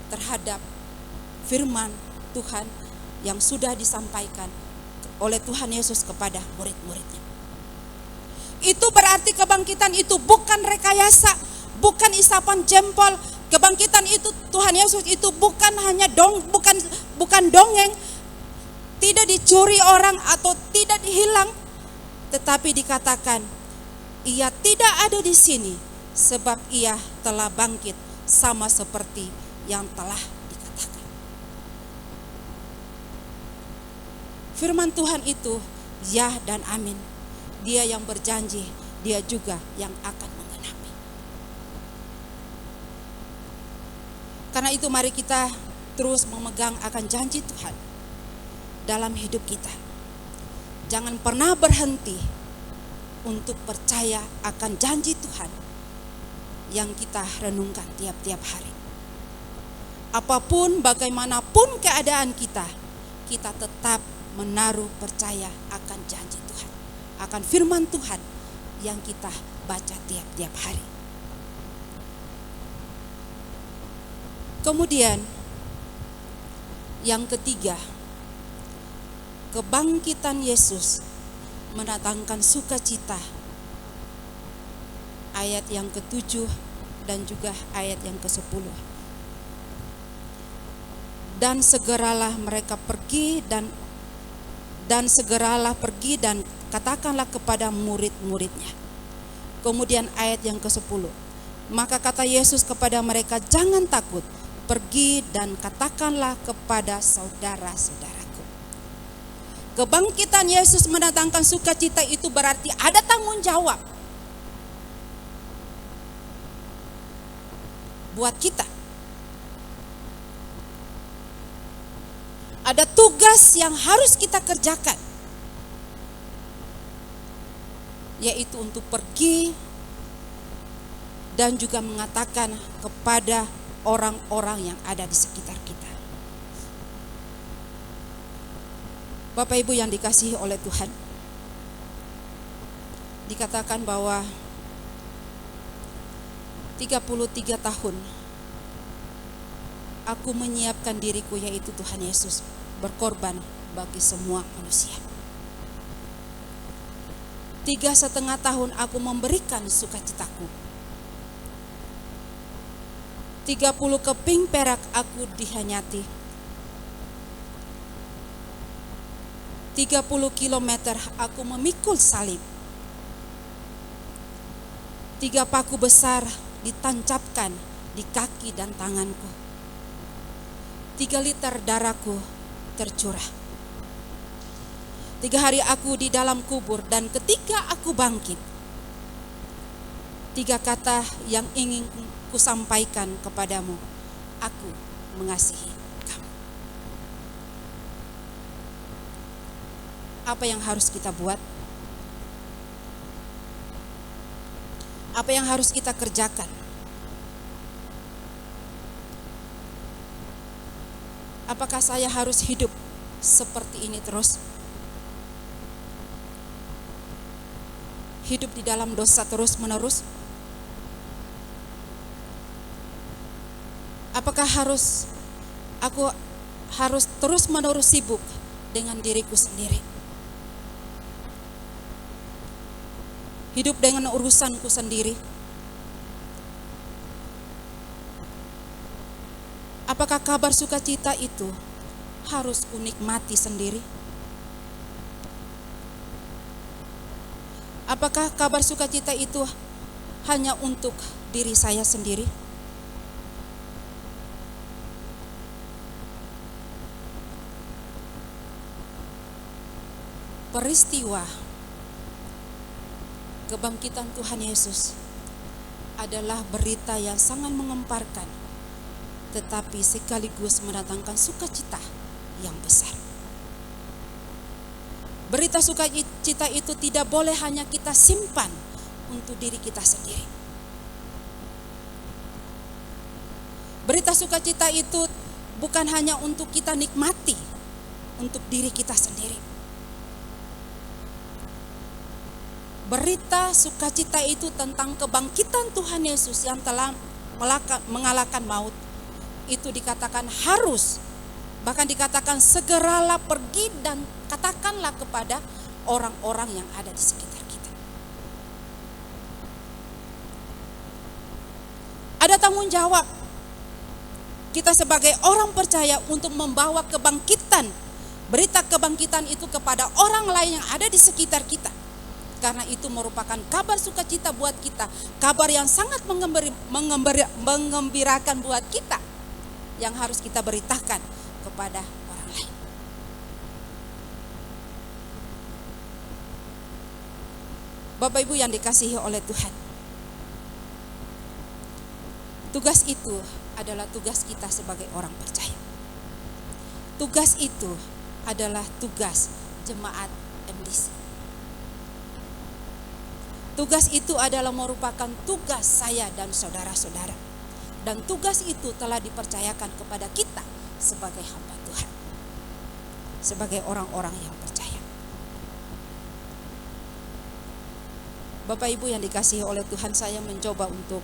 terhadap firman Tuhan yang sudah disampaikan oleh Tuhan Yesus kepada murid-muridnya. Itu berarti kebangkitan itu bukan rekayasa, bukan isapan jempol. Kebangkitan itu Tuhan Yesus itu bukan hanya bukan dongeng, tidak dicuri orang atau tidak dihilang, tetapi dikatakan Ia tidak ada di sini sebab Ia telah bangkit sama seperti yang telah dikatakan. Firman Tuhan itu ya dan amin. Dia yang berjanji, Dia juga yang akan menggenapi. Karena itu mari kita terus memegang akan janji Tuhan dalam hidup kita. Jangan pernah berhenti untuk percaya akan janji Tuhan yang kita renungkan tiap-tiap hari. Apapun, bagaimanapun keadaan kita, kita tetap menaruh percaya akan janji Tuhan, akan firman Tuhan yang kita baca tiap-tiap hari. Kemudian yang ketiga, kebangkitan Yesus mendatangkan sukacita. Ayat yang ke-7 dan juga ayat yang ke-10. Dan segeralah mereka pergi dan segeralah pergi dan katakanlah kepada murid-muridnya. Kemudian ayat yang ke-10. Maka kata Yesus kepada mereka, jangan takut, pergi dan katakanlah kepada saudara-saudaraku. Kebangkitan Yesus mendatangkan sukacita itu berarti ada tanggung jawab buat kita. Ada tugas yang harus kita kerjakan, yaitu untuk pergi dan juga mengatakan kepada orang-orang yang ada di sekitar kita. Bapak Ibu yang dikasihi oleh Tuhan, dikatakan bahwa 33 tahun aku menyiapkan diriku, yaitu Tuhan Yesus, berkorban bagi semua manusia. 3,5 tahun aku memberikan sukacitaku. 30 keping perak aku dihanyati. 30 kilometer aku memikul salib. 3 paku besar ditancapkan di kaki dan tanganku. 3 liter darahku tercurah. 3 hari aku di dalam kubur, dan ketika aku bangkit, 3 kata yang ingin kusampaikan kepadamu, aku mengasihi kamu. Apa yang harus kita buat? Apa yang harus kita kerjakan? Apakah saya harus hidup seperti ini terus? Hidup di dalam dosa terus-menerus? Apakah aku harus terus-menerus sibuk dengan diriku sendiri? Hidup dengan urusanku sendiri? Apakah kabar sukacita itu harus kunikmati sendiri? Apakah kabar sukacita itu hanya untuk diri saya sendiri? Peristiwa kebangkitan Tuhan Yesus adalah berita yang sangat mengemparkan, tetapi sekaligus mendatangkan sukacita yang besar. Berita sukacita itu tidak boleh hanya kita simpan untuk diri kita sendiri. Berita sukacita itu bukan hanya untuk kita nikmati untuk diri kita sendiri. Berita sukacita itu tentang kebangkitan Tuhan Yesus yang telah mengalahkan maut. Itu dikatakan harus, bahkan dikatakan segeralah pergi dan katakanlah kepada orang-orang yang ada di sekitar kita. Ada tanggung jawab kita sebagai orang percaya untuk membawa kebangkitan, berita kebangkitan itu kepada orang lain yang ada di sekitar kita. Karena itu merupakan kabar sukacita buat kita, kabar yang sangat mengembirakan buat kita, yang harus kita beritakan kepada orang lain. Bapak Ibu yang dikasihi oleh Tuhan, tugas itu adalah tugas kita sebagai orang percaya. Tugas itu adalah tugas jemaat MDC. Tugas itu adalah merupakan tugas saya dan saudara-saudara. Dan tugas itu telah dipercayakan kepada kita sebagai hamba Tuhan, sebagai orang-orang yang percaya. Bapak Ibu yang dikasihi oleh Tuhan, saya mencoba untuk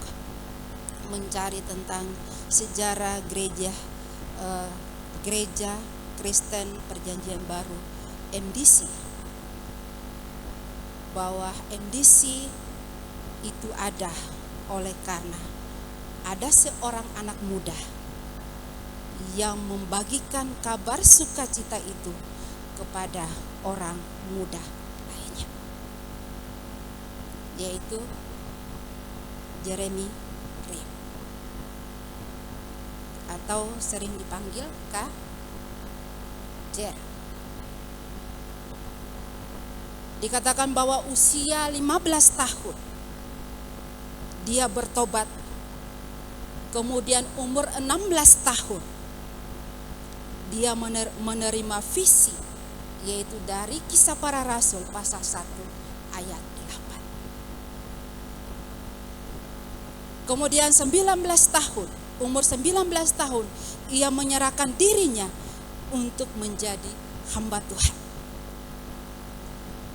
mencari tentang sejarah gereja Kristen Perjanjian Baru, MDC. Bahwa MDC itu ada oleh karena ada seorang anak muda yang membagikan kabar sukacita itu kepada orang muda lainnya, yaitu Jeremy Rim, atau sering dipanggil Kak Jer. Dikatakan bahwa usia 15 tahun dia bertobat. Kemudian umur 16 tahun dia menerima visi, yaitu dari Kisah Para Rasul pasal 1 ayat 8. Kemudian 19 tahun, umur 19 tahun ia menyerahkan dirinya untuk menjadi hamba Tuhan.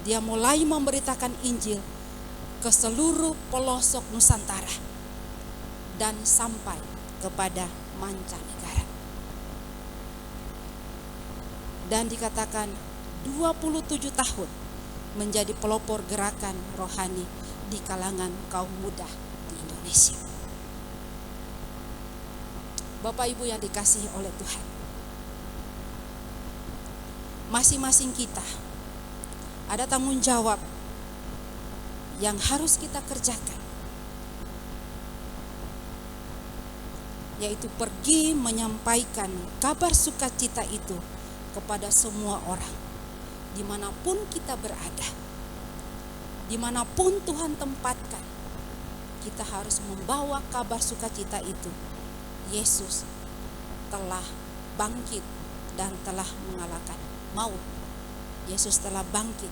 Dia mulai memberitakan Injil ke seluruh pelosok Nusantara dan sampai kepada mancanegara. Dan dikatakan 27 tahun menjadi pelopor gerakan rohani di kalangan kaum muda di Indonesia. Bapak Ibu yang dikasihi oleh Tuhan, masing-masing kita ada tanggung jawab yang harus kita kerjakan, yaitu pergi menyampaikan kabar sukacita itu kepada semua orang, dimanapun kita berada, dimanapun Tuhan tempatkan. Kita harus membawa kabar sukacita itu. Yesus telah bangkit dan telah mengalahkan maut. Yesus telah bangkit,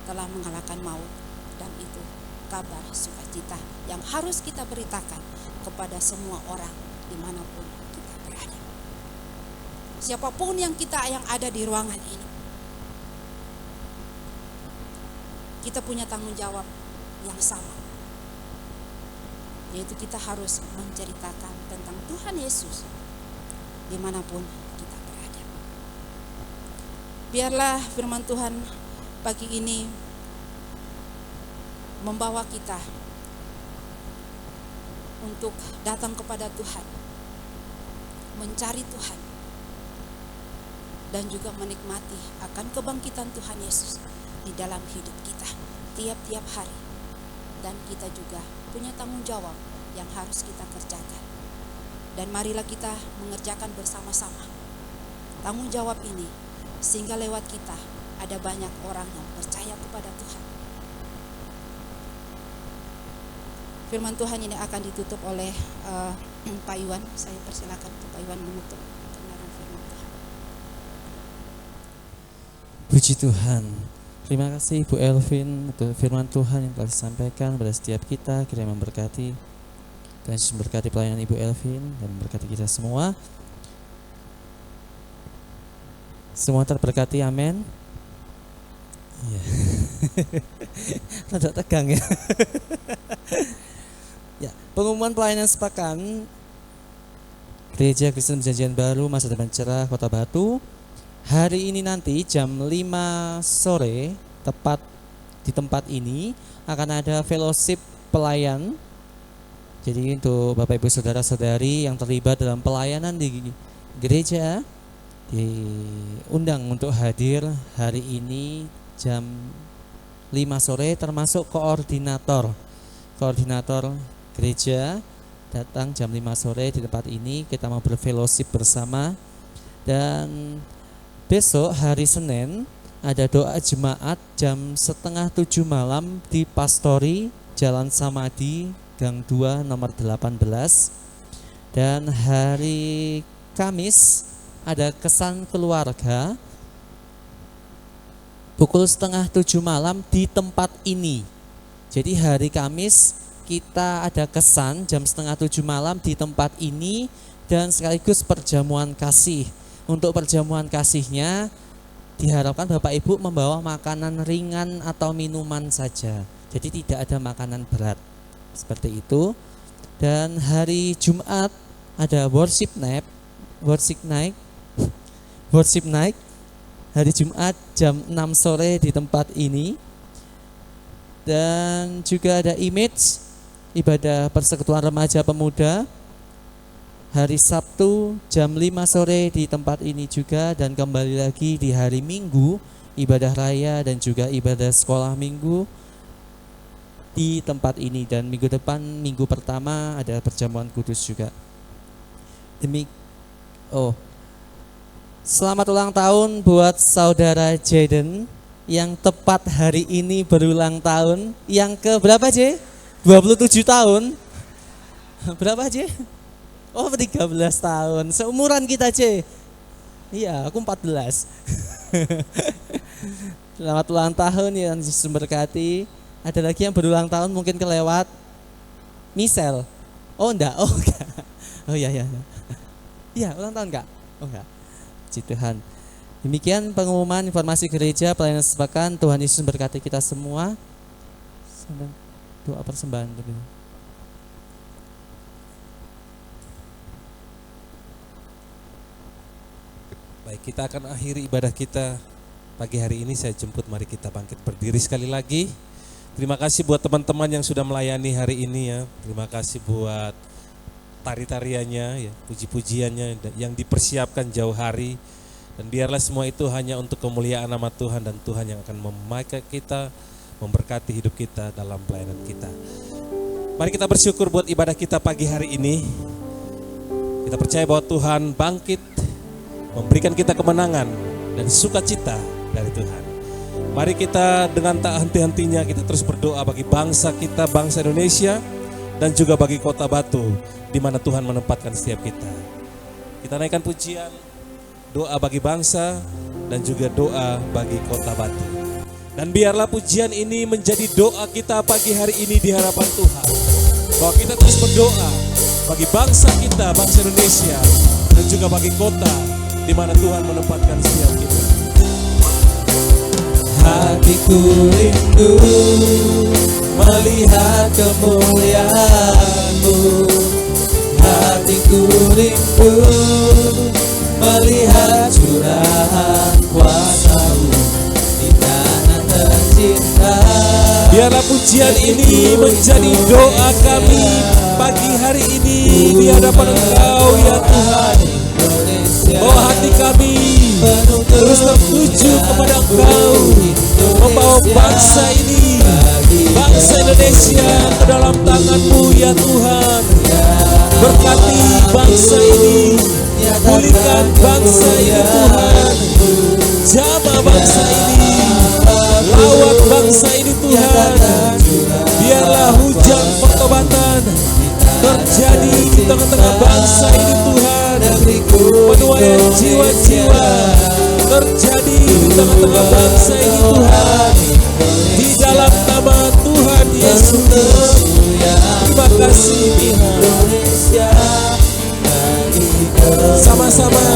telah mengalahkan maut, dan itu kabar sukacita yang harus kita beritakan kepada semua orang dimanapun kita berada. Siapapun yang ada di ruangan ini, kita punya tanggung jawab yang sama, yaitu kita harus menceritakan tentang Tuhan Yesus dimanapun kita berada. Biarlah firman Tuhan pagi ini membawa kita untuk datang kepada Tuhan, mencari Tuhan, dan juga menikmati akan kebangkitan Tuhan Yesus di dalam hidup kita tiap-tiap hari. Dan kita juga punya tanggung jawab yang harus kita kerjakan. Dan marilah kita mengerjakan bersama-sama tanggung jawab ini, sehingga lewat kita ada banyak orang yang percaya kepada Tuhan. Firman Tuhan ini akan ditutup oleh Pak Iwan. Saya persilakan Pak Iwan menutup kebenaran firman Tuhan. Puji Tuhan. Terima kasih Bu Elvin untuk firman Tuhan yang telah disampaikan pada setiap kita. Kiranya memberkati dan memberkati pelayanan Ibu Elvin dan memberkati kita semua. Semua terberkati, amin. Iya. Rada tegang ya. Ya, pengumuman pelayanan sepakan Gereja Kristen Perjanjian Baru Masa Depan Cerah Kota Batu. Hari ini nanti jam 5 sore tepat di tempat ini akan ada fellowship pelayan. Jadi untuk Bapak Ibu Saudara-saudari yang terlibat dalam pelayanan di gereja diundang untuk hadir hari ini jam 5 sore, termasuk koordinator gereja datang jam 5 sore di tempat ini. Kita mau berfellowship bersama. Dan besok hari Senin ada doa jemaat jam 6:30 malam di Pastori Jalan Samadi Gang 2 nomor 18. Dan hari Kamis ada kesan keluarga pukul 6:30 malam di tempat ini. Jadi hari Kamis kita ada kesan jam 6:30 malam di tempat ini dan sekaligus perjamuan kasih. Untuk perjamuan kasihnya diharapkan Bapak Ibu membawa makanan ringan atau minuman saja. Jadi tidak ada makanan berat. Seperti itu. Dan hari Jumat ada worship night hari Jumat jam 6 sore di tempat ini. Dan juga ada image ibadah persekutuan remaja pemuda hari Sabtu jam 5 sore di tempat ini juga, dan kembali lagi di hari Minggu ibadah raya dan juga ibadah sekolah minggu di tempat ini, dan minggu depan minggu pertama ada perjamuan kudus juga. Selamat ulang tahun buat saudara Jaden yang tepat hari ini berulang tahun. Yang ke berapa, J? 27 tahun. Berapa, J? Oh, 13 tahun. Seumuran kita, J. Iya, aku 14. Selamat ulang tahun yang Yesus memberkati. Ada lagi yang berulang tahun mungkin kelewat. Michelle. Oh, enggak. Oh, enggak. Oh, iya. Iya, ulang tahun enggak? Oh, enggak. Puji Tuhan. Demikian pengumuman informasi gereja pelayanan sepekan. Tuhan Yesus memberkati kita semua. Doa persembahan dulu. Baik, kita akan akhiri ibadah kita pagi hari ini. Saya jemput, mari kita bangkit berdiri sekali lagi. Terima kasih buat teman-teman yang sudah melayani hari ini ya. Terima kasih buat tari-tariannya, ya, puji-pujiannya yang dipersiapkan jauh hari. Dan biarlah semua itu hanya untuk kemuliaan nama Tuhan, dan Tuhan yang akan memakai kita, memberkati hidup kita dalam pelayanan kita. Mari kita bersyukur buat ibadah kita pagi hari ini. Kita percaya bahwa Tuhan bangkit, memberikan kita kemenangan dan sukacita dari Tuhan. Mari kita dengan tak henti-hentinya kita terus berdoa bagi bangsa kita, bangsa Indonesia, dan juga bagi Kota Batu, di mana Tuhan menempatkan setiap kita. Kita naikkan pujian, doa bagi bangsa, dan juga doa bagi Kota Batu. Dan biarlah pujian ini menjadi doa kita pagi hari ini di hadapan Tuhan. Bahwa kita terus berdoa bagi bangsa kita, bangsa Indonesia, dan juga bagi kota di mana Tuhan menempatkan setiap kita. Hatiku rindu melihat kemuliaan-Mu. Hatiku rindu melihat curahan kuasa-Mu di tanah tercinta. Biarlah pujian ini menjadi doa kami pagi hari ini di hadapan Engkau ya Tuhan. Oh, hati kami terus tertuju kepada Engkau, membawa bangsa ini, bangsa Indonesia ke dalam tangan-Mu ya Tuhan. Berkati bangsa ini, pulihkan bangsa ini Tuhan. Jamah bangsa ini, lawat bangsa ini Tuhan. Biarlah hujan pertobatan terjadi di tengah-tengah bangsa ini Tuhan. Penuaian jiwa-jiwa terjadi di tengah-tengah bangsa ini Tuhan. Di dalam nama Tuhan Yesus. Terima kasih Tuhan. Sama-sama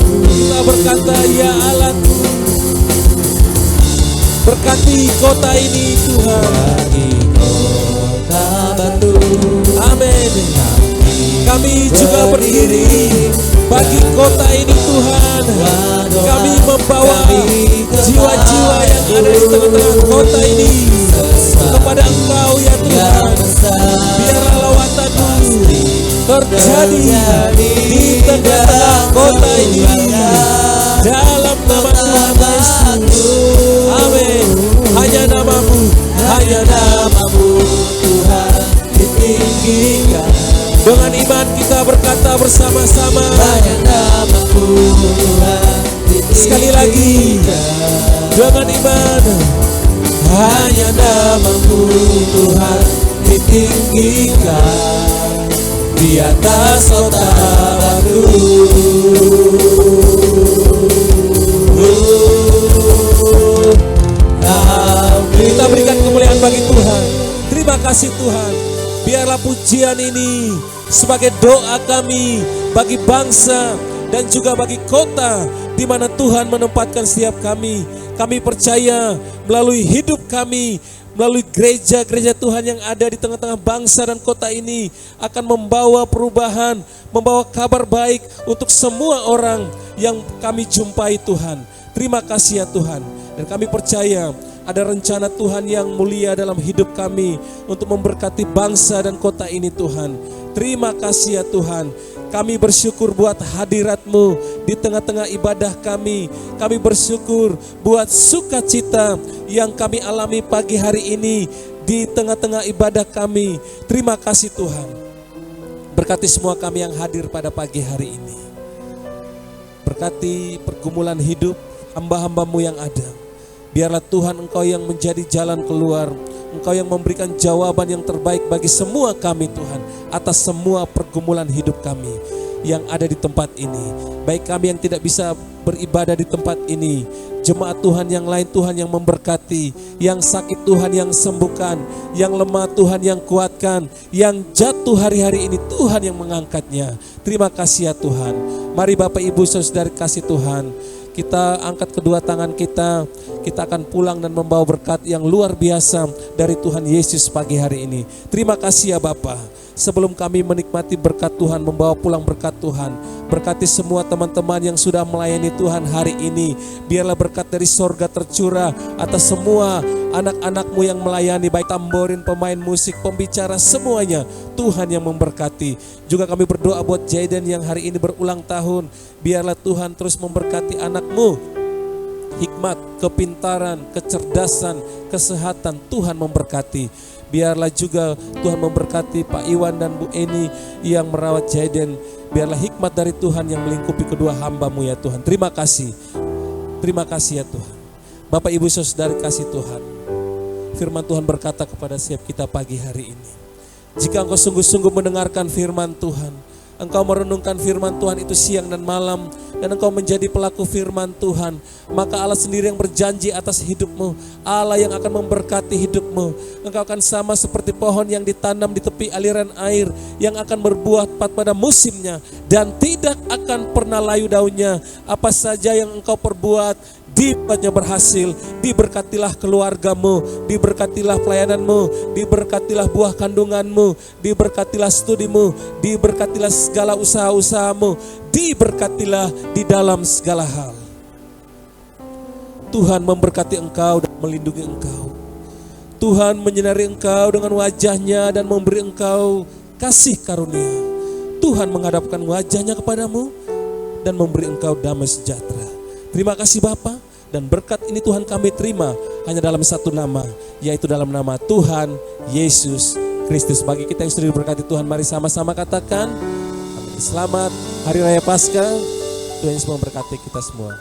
kita berkata, ya Allahku, berkati kota ini Tuhan. Amin. Kami juga berdiri bagi kota ini Tuhan. Kami membawa jiwa-jiwa yang ada di tengah-tengah kota ini kepada Engkau ya Tuhan. Biarlah lawatan-Mu terjadi di tengah-tengah kota ini dalam nama Tuhan Yesus. Amin. Hanya nama-Mu, hanya nama-Mu Tuhan ditinggikan. Dengan iman kita berkata bersama-sama, hanya nama-Mu Tuhan ditinggikan. Sekali lagi dengan iman, hanya nama-Mu Tuhan ditinggikan di atas kota batu. Kita berikan kemuliaan bagi Tuhan. Terima kasih Tuhan. Biarlah pujian ini sebagai doa kami bagi bangsa dan juga bagi kota di mana Tuhan menempatkan setiap kami. Kami percaya melalui hidup kami, melalui gereja-gereja Tuhan yang ada di tengah-tengah bangsa dan kota ini akan membawa perubahan, membawa kabar baik untuk semua orang yang kami jumpai Tuhan. Terima kasih ya Tuhan. Dan kami percaya ada rencana Tuhan yang mulia dalam hidup kami untuk memberkati bangsa dan kota ini Tuhan. Terima kasih ya Tuhan. Kami bersyukur buat hadirat-Mu di tengah-tengah ibadah kami. Kami bersyukur buat sukacita yang kami alami pagi hari ini di tengah-tengah ibadah kami. Terima kasih Tuhan. Berkati semua kami yang hadir pada pagi hari ini. Berkati pergumulan hidup hamba-hamba-Mu yang ada. Biarlah Tuhan Engkau yang menjadi jalan keluar. Engkau yang memberikan jawaban yang terbaik bagi semua kami Tuhan, atas semua pergumulan hidup kami yang ada di tempat ini. Baik kami yang tidak bisa beribadah di tempat ini, jemaat Tuhan yang lain Tuhan yang memberkati, yang sakit Tuhan yang sembuhkan, yang lemah Tuhan yang kuatkan, yang jatuh hari-hari ini Tuhan yang mengangkatnya. Terima kasih ya Tuhan. Mari Bapak Ibu Saudara kasih Tuhan, kita angkat kedua tangan kita akan pulang dan membawa berkat yang luar biasa dari Tuhan Yesus pagi hari ini. Terima kasih ya Bapa. Sebelum kami menikmati berkat Tuhan, membawa pulang berkat Tuhan, berkati semua teman-teman yang sudah melayani Tuhan hari ini. Biarlah berkat dari sorga tercurah atas semua anak-anak-Mu yang melayani, baik tamborin, pemain musik, pembicara, semuanya Tuhan yang memberkati. Juga kami berdoa buat Jaden yang hari ini berulang tahun. Biarlah Tuhan terus memberkati anak-Mu. Hikmat, kepintaran, kecerdasan, kesehatan Tuhan memberkati. Biarlah juga Tuhan memberkati Pak Iwan dan Bu Eni yang merawat Jaden. Biarlah hikmat dari Tuhan yang melingkupi kedua hamba-Mu ya Tuhan. Terima kasih. Terima kasih ya Tuhan. Bapak Ibu Saudara kasih Tuhan. Firman Tuhan berkata kepada setiap kita pagi hari ini. Jika engkau sungguh-sungguh mendengarkan firman Tuhan, engkau merenungkan firman Tuhan itu siang dan malam, dan engkau menjadi pelaku firman Tuhan, maka Allah sendiri yang berjanji atas hidupmu, Allah yang akan memberkati hidupmu. Engkau akan sama seperti pohon yang ditanam di tepi aliran air, yang akan berbuah tepat pada musimnya, dan tidak akan pernah layu daunnya. Apa saja yang engkau perbuat, dibuatnya berhasil. Diberkatilah keluargamu, diberkatilah pelayananmu, diberkatilah buah kandunganmu, diberkatilah studimu, diberkatilah segala usaha-usahamu, diberkatilah di dalam segala hal. Tuhan memberkati engkau dan melindungi engkau. Tuhan menyinari engkau dengan wajahnya dan memberi engkau kasih karunia. Tuhan menghadapkan wajahnya kepadamu dan memberi engkau damai sejahtera. Terima kasih Bapa, dan berkat ini Tuhan kami terima hanya dalam satu nama, yaitu dalam nama Tuhan Yesus Kristus. Bagi kita yang sudah diberkati Tuhan, mari sama-sama katakan, selamat Hari Raya Paskah. Tuhan Yesus memberkati kita semua.